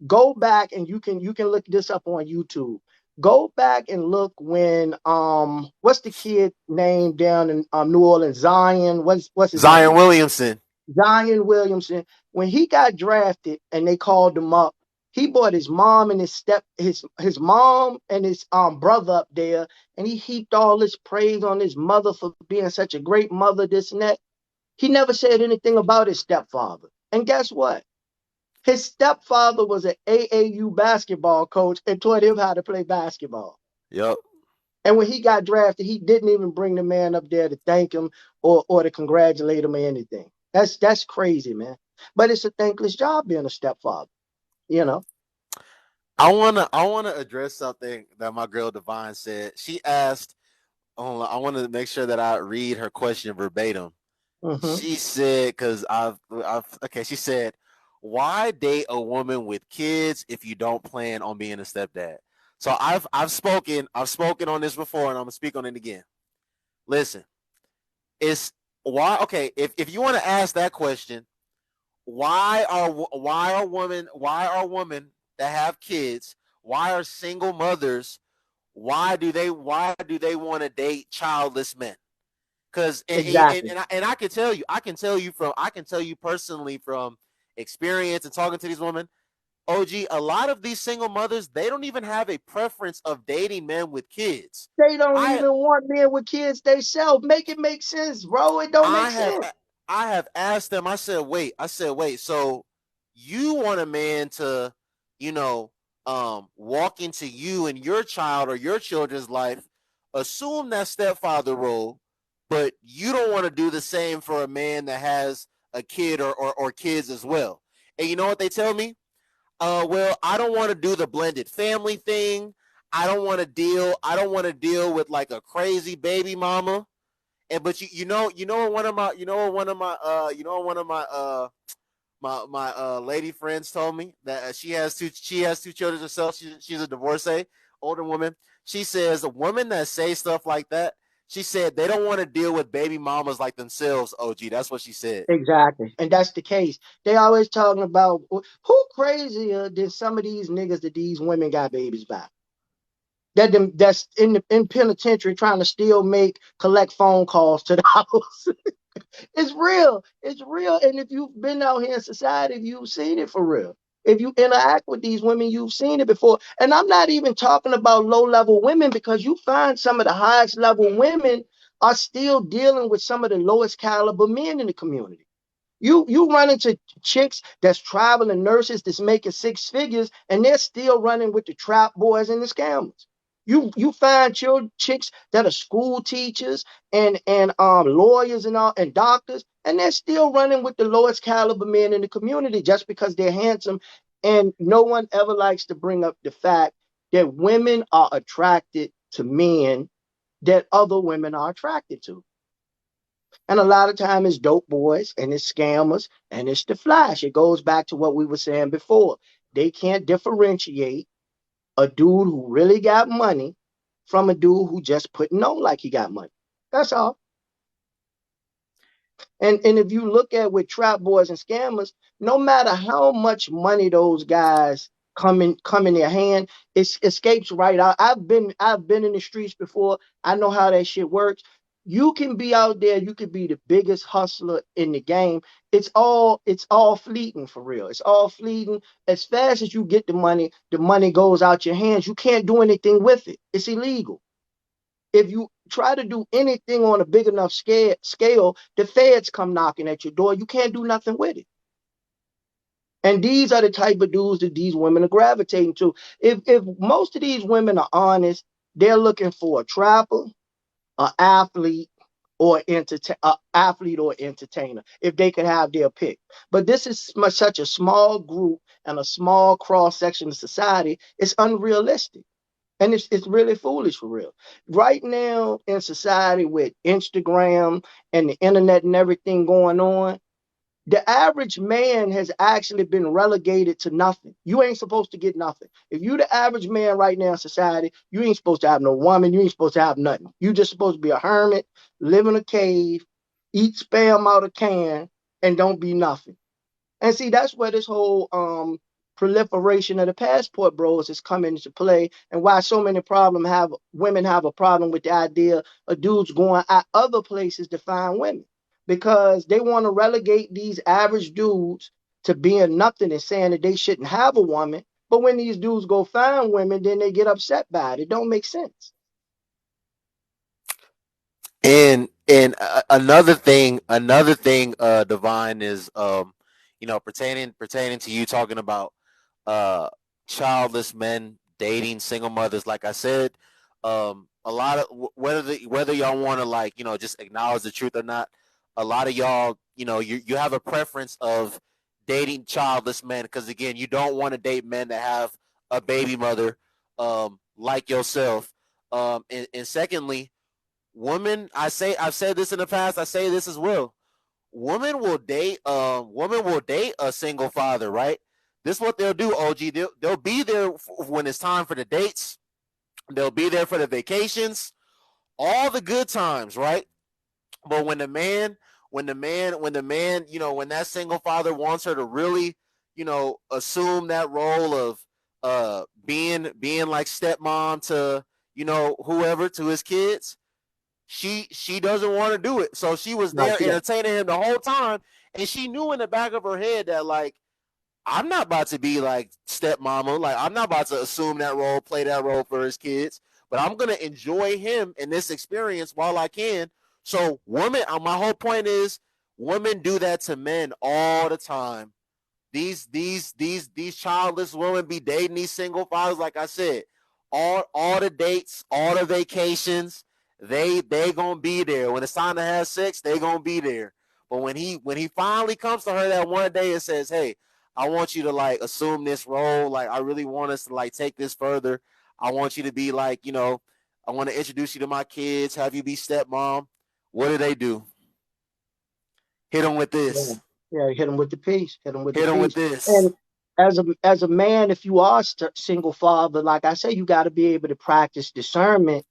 go back and you can look this up on YouTube. Go back and look when what's the kid name down in New Orleans? Zion. What's his Zion name? Williamson. Zion Williamson. When he got drafted and they called him up, he brought his mom and his mom and his brother up there, and he heaped all this praise on his mother for being such a great mother, this and that. He never said anything about his stepfather. And guess what? His stepfather was an AAU basketball coach and taught him how to play basketball. Yep. And when he got drafted, he didn't even bring the man up there to thank him or to congratulate him or anything. That's crazy, man. But it's a thankless job being a stepfather, you know. I wanna address something that my girl Divine said. She asked, I want to make sure that I read her question verbatim. Hmm. She said, because okay, she said, why date a woman with kids if you don't plan on being a stepdad? So I've spoken on this before, and I'm gonna speak on it again. Listen, it's why okay. If you want to ask that question, why are women that have kids, why are single mothers, why do they want to date childless men? Because Exactly. and I can tell you personally from experience and talking to these women, OG, a lot of these single mothers, they don't even have a preference of dating men with kids. They don't I even want men with kids themselves. Make it make sense, bro. It don't I make have sense. I have asked them. I said, wait. So you want a man to, you know, walk into you and your child or your children's life, assume that stepfather role, but you don't want to do the same for a man that has a kid or kids as well. And you know what they tell me? Well, I don't want to do the blended family thing. I don't want to deal with like a crazy baby mama. And but you know one of my you know one of my you know one of my lady friends told me that she has two children herself. She's a divorcee, older woman. She says a woman that say stuff like that. She said they don't want to deal with baby mamas like themselves. OG, that's what she said. Exactly. And that's the case. They always talking about who crazier than some of these niggas that these women got babies by. that's in penitentiary trying to still collect phone calls to the house. It's real. It's real. And if you've been out here in society, you've seen it for real. If you interact with these women, you've seen it before. And I'm not even talking about low level women, because you find some of the highest level women are still dealing with some of the lowest caliber men in the community. You run into chicks that's traveling nurses that's making six figures, and they're still running with the trap boys and the scammers. You find chicks that are school teachers and lawyers and all and doctors, and they're still running with the lowest caliber men in the community just because they're handsome. And no one ever likes to bring up the fact that women are attracted to men that other women are attracted to. And a lot of time it's dope boys and it's scammers and it's the flash. It goes back to what we were saying before. They can't differentiate a dude who really got money from a dude who just putting on like he got money. That's all. And if you look at with trap boys and scammers, no matter how much money those guys come in their hand, it escapes right out. I've been in the streets before. I know how that shit works. You can be out there, you could be the biggest hustler in the game. It's all fleeting for real. It's all fleeting. As fast as you get the money goes out your hands. You can't do anything with it. It's illegal. If you try to do anything on a big enough scale, the feds come knocking at your door. You can't do nothing with it. And these are the type of dudes that these women are gravitating to. If most of these women are honest, they're looking for a trapper, an athlete, or athlete or entertainer, if they could have their pick. But this is such a small group and a small cross section of society. It's unrealistic. And it's really foolish for real. Right now in society with Instagram and the internet and everything going on, the average man has actually been relegated to nothing. You ain't supposed to get nothing. If you the average man right now in society, you ain't supposed to have no woman. You ain't supposed to have nothing. You just supposed to be a hermit, live in a cave, eat spam out of can, and don't be nothing. And see, that's where this whole proliferation of the passport bros is coming into play, and why so many women have a problem with the idea of dudes going at other places to find women, because they want to relegate these average dudes to being nothing and saying that they shouldn't have a woman. But when these dudes go find women, then they get upset by it. It don't make sense. And another thing, Divine, is pertaining to you talking about uh childless men dating single mothers. Like I said, a lot of whether y'all want to, like, just acknowledge the truth or not, a lot of y'all, you have a preference of dating childless men, because again, you don't want to date men that have a baby mother, like yourself. And secondly, women, I've said this in the past, I say this as well. Women will date a single father, right? This is what they'll do, OG. They'll be there when it's time for the dates. They'll be there for the vacations, all the good times, right? But when that single father wants her to really, assume that role of being like stepmom to, whoever, to his kids, she doesn't want to do it. So she was there entertaining him the whole time, and she knew in the back of her head that, like, I'm not about to be like stepmama. Like, I'm not about to assume that role, play that role for his kids, but I'm gonna enjoy him in this experience while I can. So women, my whole point is, women do that to men all the time. These childless women be dating these single fathers. Like I said, all the dates, all the vacations, they gonna be there. When it's time to have sex, they gonna be there. But when he finally comes to her that one day and says, "Hey, I want you to, like, assume this role. Like, I really want us to, like, take this further. I want you to be like, I want to introduce you to my kids, have you be stepmom." What do they do? Hit them with this. Yeah, hit them with the piece. Hit them with Hit the them with piece. this. And as a man, if you are a single father, like I say, you got to be able to practice discernment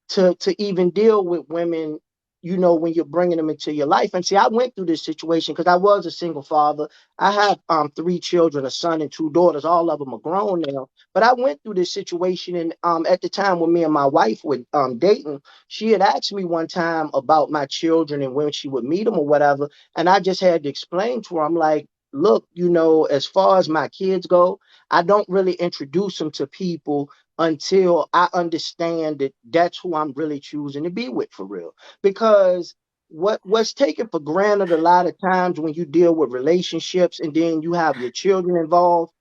to even deal with women, you know, when you're bringing them into your life. And see, I went through this situation because I was a single father. I have 3 children, a son and 2 daughters. All of them are grown now. But I went through this situation, and at the time when me and my wife were dating, she had asked me one time about my children and when she would meet them or whatever. And I just had to explain to her, I'm like, look, you know, as far as my kids go, I don't really introduce them to people until I understand that that's who I'm really choosing to be with for real. Because what's taken for granted a lot of times when you deal with relationships and then you have your children involved,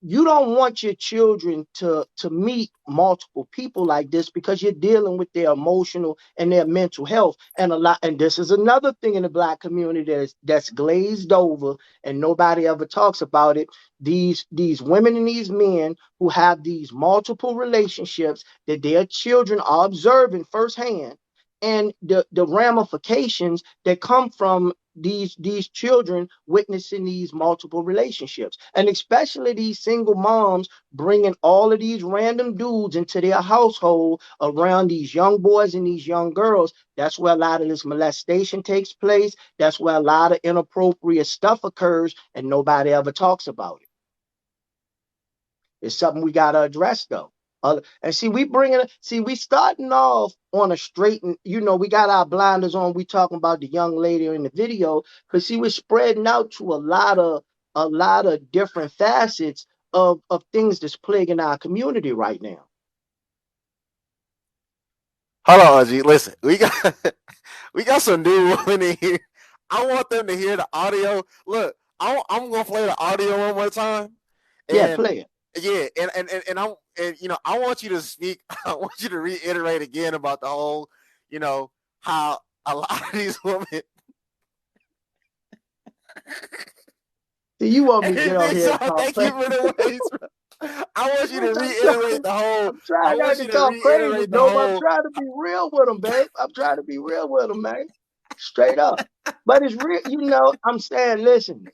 you don't want your children to meet multiple people like this because you're dealing with their emotional and their mental health. And a lot, and this is another thing in the Black community that's glazed over and nobody ever talks about it. These women and these men who have these multiple relationships that their children are observing firsthand, and the ramifications that come from these children witnessing these multiple relationships, and especially these single moms bringing all of these random dudes into their household around these young boys and these young girls. That's where a lot of this molestation takes place. That's where a lot of inappropriate stuff occurs, and nobody ever talks about it. It's something we got to address though. And see, we starting off on a straight, and you know, we got our blinders on. We talking about the young lady in the video, because see, we're spreading out to a lot of different facets of things that's plaguing our community right now. Hold on, OG. Listen, we got some new women in here. I want them to hear the audio. Look, I'm gonna play the audio one more time. Yeah, play it. Yeah, and you know, I want you to speak. I want you to reiterate again about the whole, you know, how a lot of these women. Do you want me to get on here? So, thank you for the ways. I want you to reiterate the whole. I'm trying not to talk crazy, though. I'm trying to be real with them, babe. I'm trying to be real with them, man. Straight up. But it's real, you know. I'm saying, listen,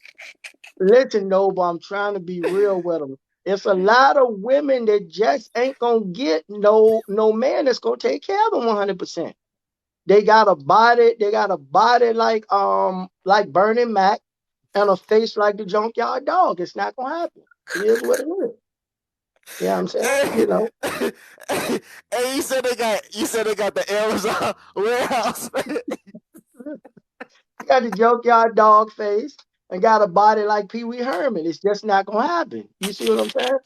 Noble. I'm trying to be real with them. It's a lot of women that just ain't gonna get no man that's gonna take care of them 100%. They got a body like Bernie Mac and a face like the Junkyard Dog. It's not gonna happen. It is what it is. Yeah, you know I'm saying, you know. Hey, you said they got the Amazon warehouse. Got the Junkyard Dog face and got a body like Pee Wee Herman. It's just not gonna happen. You see what I'm saying?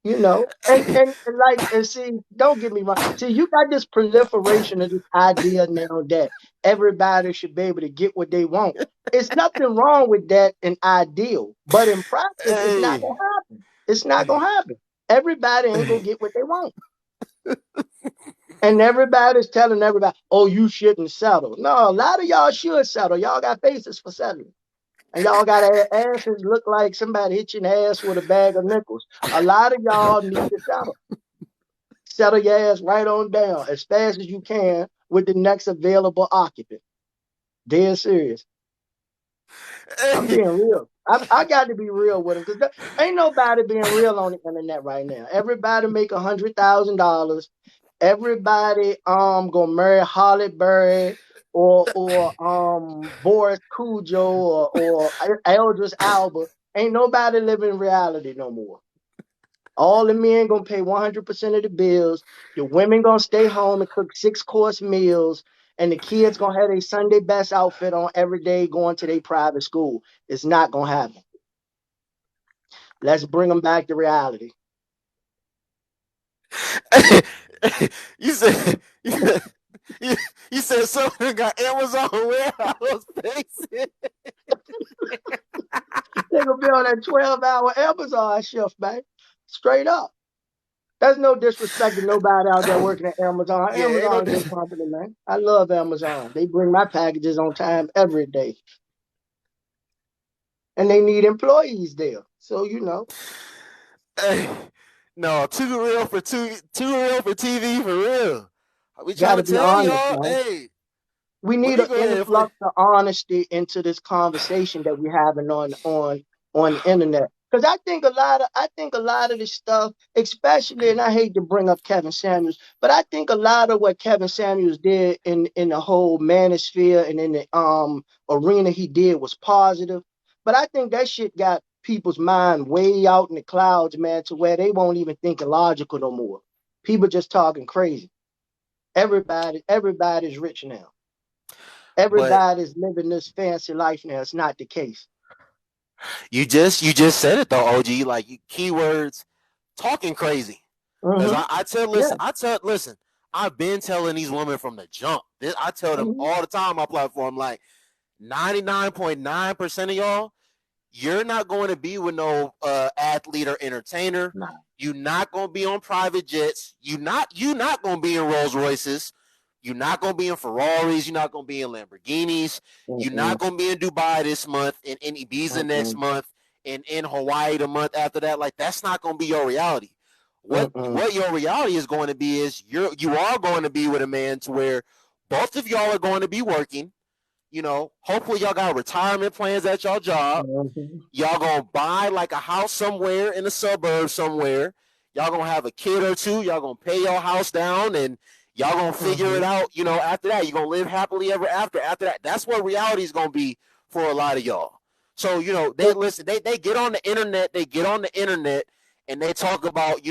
You know, and see, don't get me wrong. See, you got this proliferation of this idea now that everybody should be able to get what they want. It's nothing wrong with that in ideal, but in practice, it's not gonna happen. It's not gonna happen. Everybody ain't gonna get what they want. And everybody's telling everybody, oh, you shouldn't settle. No, a lot of y'all should settle. Y'all got faces for settling. And y'all got asses look like somebody hit you in the ass with a bag of nickels. A lot of y'all need to settle. Settle your ass right on down as fast as you can with the next available occupant. Dead serious. I'm being real. I got to be real with them, because ain't nobody being real on the internet right now. Everybody make $100,000. Everybody gonna marry Halle Berry or Boris Cujo or Idris Elba. Ain't nobody living reality no more. All the men gonna pay 100% of the bills. The women gonna stay home and cook 6-course meals, and the kids gonna have their Sunday best outfit on every day going to their private school. It's not gonna happen. Let's bring them back to reality. You said you said someone got Amazon warehouse space. They gonna be on that 12-hour Amazon shift, man. Straight up. There's no disrespect to nobody out there working at Amazon. Yeah, Amazon is a good company, man. I love Amazon. They bring my packages on time every day. And they need employees there. So, you know. Hey, no, too real for TV for real. We trying to tell y'all, hey. We need an influx of honesty into this conversation that we're having on the internet. Because I think a lot of this stuff, especially, and I hate to bring up Kevin Samuels, but I think a lot of what Kevin Samuels did in the whole manosphere and in the arena he did was positive. But I think that shit got people's mind way out in the clouds, man, to where they won't even think logical no more. People just talking crazy. Everybody's rich now. But Everybody's living this fancy life now. It's not the case. you just said it though, OG. Like keywords, talking crazy. Because Mm-hmm. I tell Yeah. listen. I've been telling these women from the jump. I tell them Mm-hmm. all the time on my platform, like 99.9% of y'all, you're not going to be with no athlete or entertainer. Nah. You're not going to be on private jets. You not going to be in Rolls Royces. You're not going to be in Ferraris. You're not going to be in Lamborghinis. You're not Mm-mm. going to be in Dubai this month, in Ibiza next Mm-mm. month, and in Hawaii the month after that. Like that's not going to be your reality. Mm-mm. What your reality is going to be is you are going to be with a man to where both of y'all are going to be working. Hopefully y'all got retirement plans at y'all job. Mhm. Y'all gonna buy like a house somewhere in the suburbs somewhere. Y'all gonna have a kid or two. Y'all gonna pay your house down, and y'all gonna figure it Mhm. out. After that, you're gonna live happily ever after. After that, that's what reality is gonna be for a lot of y'all. So they But listen. They get on the internet. They get on the internet, and they talk about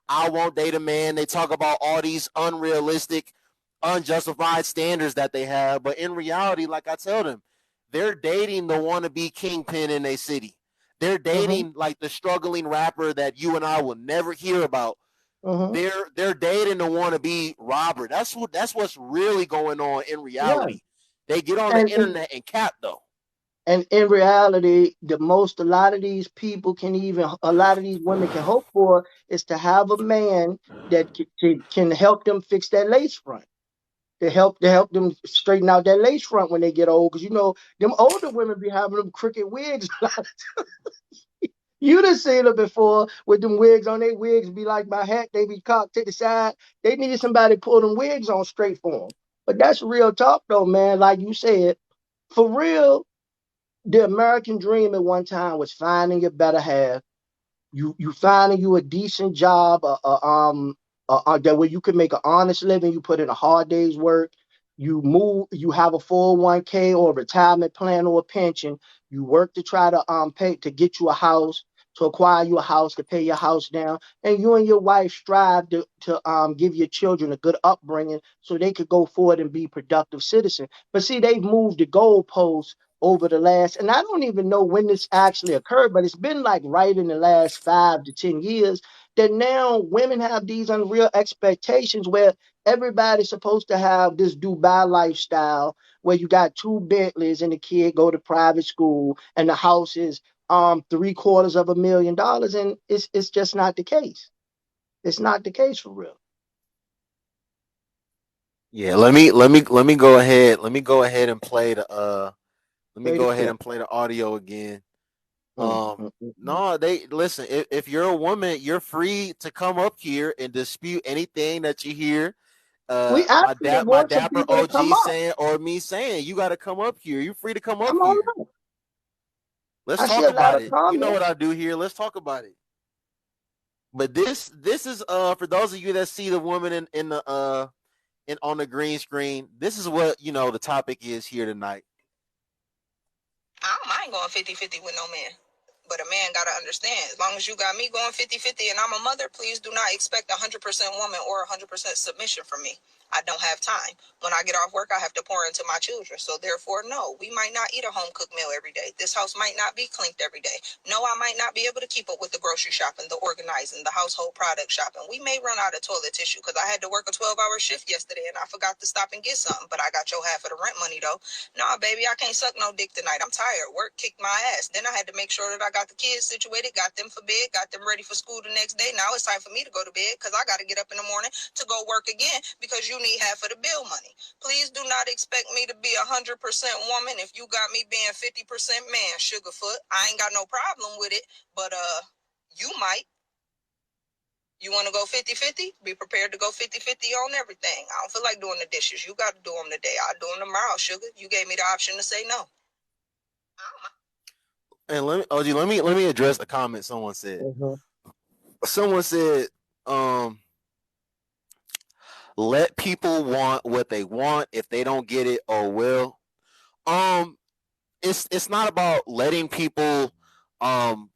I won't date a man. They talk about all these unrealistic, unjustified standards that they have. But in reality, like I tell them, they're dating the wannabe kingpin in a city. They're mhm. dating like the struggling rapper that you and I will never hear about. Mhm. They're dating the wannabe robber. That's what's really going on in Yeah. reality. They get on the And, and internet and cap though. and in reality, a lot of these people can even a lot of these women can hope for is to have a man that can help them fix that lace front. To help them straighten out that lace front when they get old, because them older women be having them crooked wigs. You done seen them before with them wigs on. Their wigs be like my hat. They be cocked to the side. They need somebody to pull them wigs on straight for them. But that's real talk, though, man. Like you said, for real, the American dream at one time was finding your better half. You finding you a decent job, that where you can make an honest living. You put in a hard day's work. You move. You have a 401k or a retirement plan or a pension. You work to try to pay to get you a house, to acquire you a house, to pay your house down, and you and your wife strive to give your children a good upbringing so they could go forward and be productive citizens. But see, they've moved the goalposts over the last, and I don't even know when this actually occurred, but it's been like right in the last 5 to 10 years that now women have these unreal expectations where everybody's supposed to have this Dubai lifestyle where you got two Bentleys and the kid go to private school and the house is $750,000, and it's just not the case. It's not the case for real. Yeah, let me go ahead. Let me Play the go ahead clip. and play the audio again. Mm, mm, mm, mm. No, they listen. If you're a woman, you're free to come up here and dispute anything that you hear. We My actually dap, my want some dapper people to come OG up. saying or me saying, you got to come up here. You're free to come up I'm all here. right. Let's I see talk a lot about of it. You know comments. what I do here. Let's talk about it. But this is for those of you that see the woman in the on the green screen. This is what the topic is here tonight. I don't mind going 50-50 with no man. But a man got to understand, as long as you got me going 50-50 and I'm a mother, please do not expect 100% woman or 100% submission from me. I don't have time. When I get off work, I have to pour into my children. So therefore, no, we might not eat a home cooked meal every day. This house might not be cleaned every day. No, I might not be able to keep up with the grocery shopping, the organizing, the household product shopping. We may run out of toilet tissue because I had to work a 12-hour shift yesterday and I forgot to stop and get something. But I got your half of the rent money though. Nah, baby, I can't suck no dick tonight. I'm tired. Work kicked my ass. Then I had to make sure that I got the kids situated, got them for bed, got them ready for school the next day. Now it's time for me to go to bed because I got to get up in the morning to go work again because you need half of the bill money. Please do not expect me to be 100% woman if you got me being 50% man, Sugarfoot. I ain't got no problem with it, but you might. You want to go 50-50? Be prepared to go 50-50 on everything. I don't feel like doing the dishes. You got to do them today. I'll do them tomorrow, sugar. You gave me the option to say no. And let me address a comment someone said. Mm-hmm. Someone said, um, let people want what they want. If they don't get it, oh well. Um, it's not about letting people um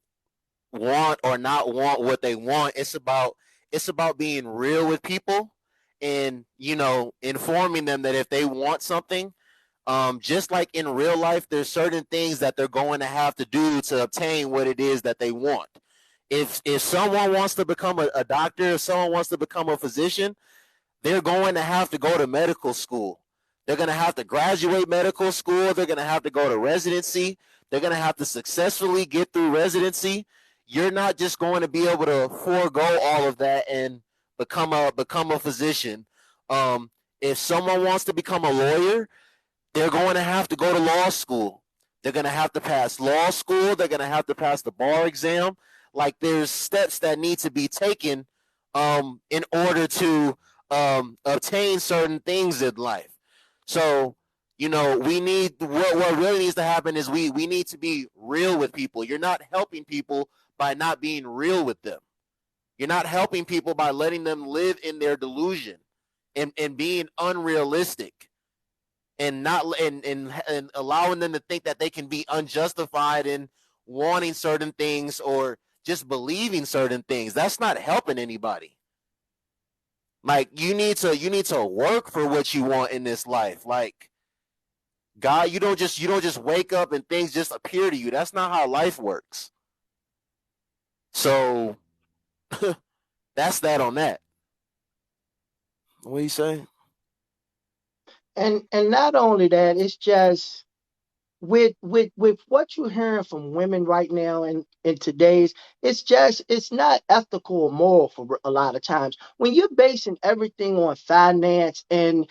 want or not want what they want. It's about being real with people, and informing them that if they want something, just like in real life, there's certain things that they're going to have to do to obtain what it is that they want. If someone wants to become a doctor, if someone wants to become a physician, they're going to have to go to medical school. They're going to have to graduate medical school. They're going to have to go to residency. They're going to have to successfully get through residency. You're not just going to be able to forego all of that and become a physician. If someone wants to become a lawyer, they're going to have to go to law school. They're going to have to pass law school. They're going to have to pass the bar exam. Like, there's steps that need to be taken in order to obtain certain things in life. So, we need what really needs to happen is we need to be real with people. You're not helping people by not being real with them. You're not helping people by letting them live in their delusion and being unrealistic and not and allowing them to think that they can be unjustified in wanting certain things or just believing certain things. That's not helping anybody. Like, you need to work for what you want in this life. Like, God, you don't just wake up and things just appear to you. That's not how life works. So that's that on that. What do you say? And not only that, it's just with what you're hearing from women right now in today's, it's not ethical or moral for a lot of times when you're basing everything on finance. And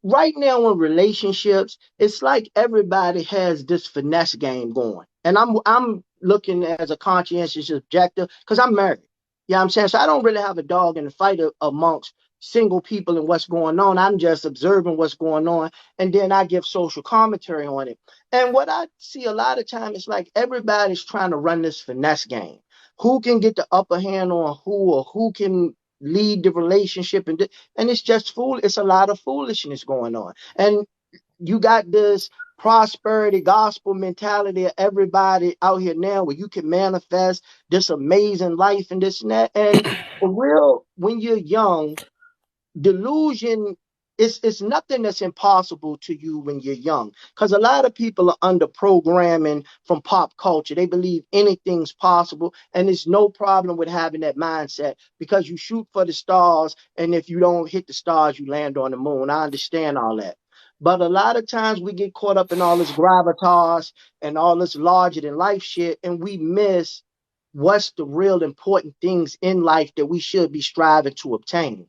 right now in relationships, it's like everybody has this finesse game going, and I'm looking as a conscientious objector because I'm married. Yeah, I'm saying, so I don't really have a dog in the fight amongst single people and what's going on. I'm just observing what's going on, and then I give social commentary on it. And what I see a lot of time is like everybody's trying to run this finesse game. Who can get the upper hand on who, or who can lead the relationship? And it's just fool. It's a lot of foolishness going on. And you got this prosperity gospel mentality of everybody out here now where you can manifest this amazing life and this and that. And for real, when you're young, delusion is nothing that's impossible to you when you're young, because a lot of people are under programming from pop culture. They believe anything's possible, and there's no problem with having that mindset because you shoot for the stars, and if you don't hit the stars, you land on the moon. I understand all that. But a lot of times we get caught up in all this gravitas and all this larger than life shit, and we miss what's the real important things in life that we should be striving to obtain.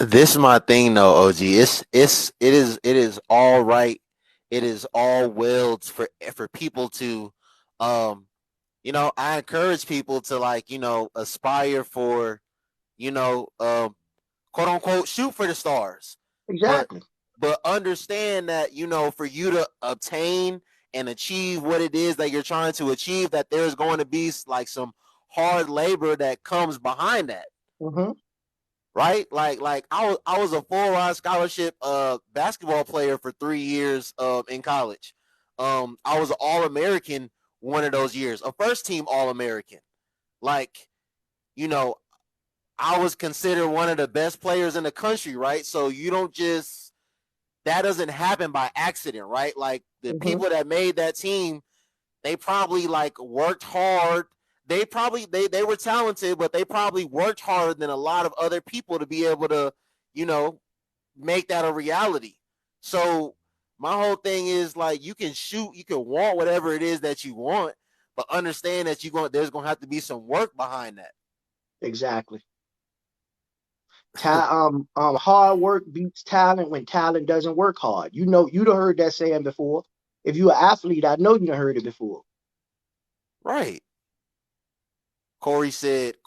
This is my thing though, OG. It is all right. It is all well for people to, um, I encourage people to, like, aspire for, you know, um, quote unquote, shoot for the stars. But Exactly. but understand that, for you to obtain and achieve what it is that you're trying to achieve, that there's going to be like some hard labor that comes behind that, Hmm. right? Like I was a full ride scholarship basketball player for 3 years in college. I was an All American one of those years, a first team All American. Like, you know, I was considered one of the best players in the country, right? So you don't just that doesn't happen by accident, right? Like, the Hmm. people that made that team, they probably like worked hard. They were talented, but they probably worked harder than a lot of other people to be able to, you know, make that a reality. So my whole thing is, like, you can shoot, you can want whatever it is that you want, but understand that there's gonna have to be some work behind that. Exactly. Hard work beats talent when talent doesn't work hard. You know, you'd have heard that saying before. If you're an athlete, I know you've heard it before. Right. Corey said it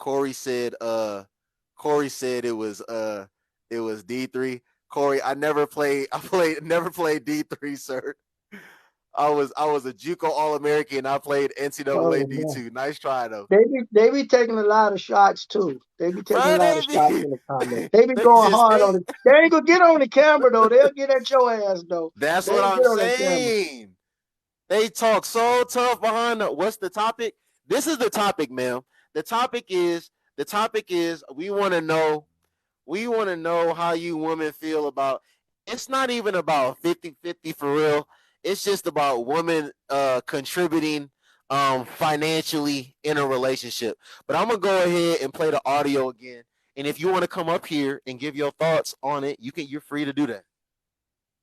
was D3. Corey, I never played D3, sir. I was a JUCO All-American. I played NCAA Oh, man. D2. Nice try though. They be taking a lot of shots too. They be taking a Bro, lot they of shots be in the comments. They be they going just hard on hate. it. They ain't gonna get on the camera though. They'll get at your ass though. That's They what ain't I'm get on the camera. saying. They talk so tough behind the. What's the topic? This is the topic, man. The topic is we want to know how you women feel about. It's not even about 50-50 for real. It's just about women contributing financially in a relationship. But I'm gonna go ahead and play the audio again. And if you want to come up here and give your thoughts on it, you're free to do that.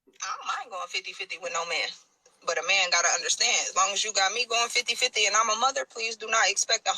I don't mind going 50-50 with no man. But a man got to understand, as long as you got me going 50-50 and I'm a mother, please do not expect 100%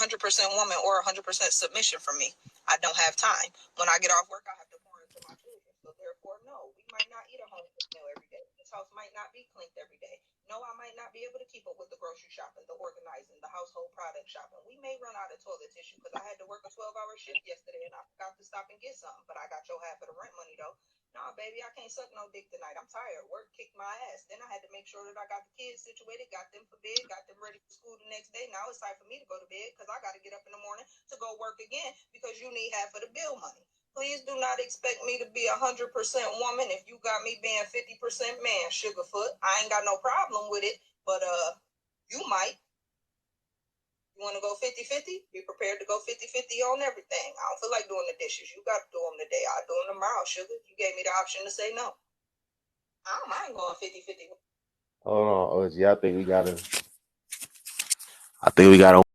woman or 100% submission from me. I don't have time. When I get off work, I have to pour into my children. So therefore, no, we might not eat a home cooked meal every day. This house might not be cleaned every day. No, I might not be able to keep up with the grocery shopping, the organizing, the household product shopping. We may run out of toilet tissue because I had to work a 12-hour shift yesterday and I forgot to stop and get something. But I got your half of the rent money, though. Nah, baby, I can't suck no dick tonight. I'm tired. Work kicked my ass. Then I had to make sure that I got the kids situated, got them for bed, got them ready for school the next day. Now it's time for me to go to bed because I got to get up in the morning to go work again because you need half of the bill money. Please do not expect me to be 100% woman if you got me being 50% man, Sugarfoot. I ain't got no problem with it, but you might. You want to go 50-50? Be prepared to go 50-50 on everything. I don't feel like doing the dishes. You got to do them today. I'll do them tomorrow, sugar. You gave me the option to say no. I don't mind going 50-50. Hold on, OG. I think we gotta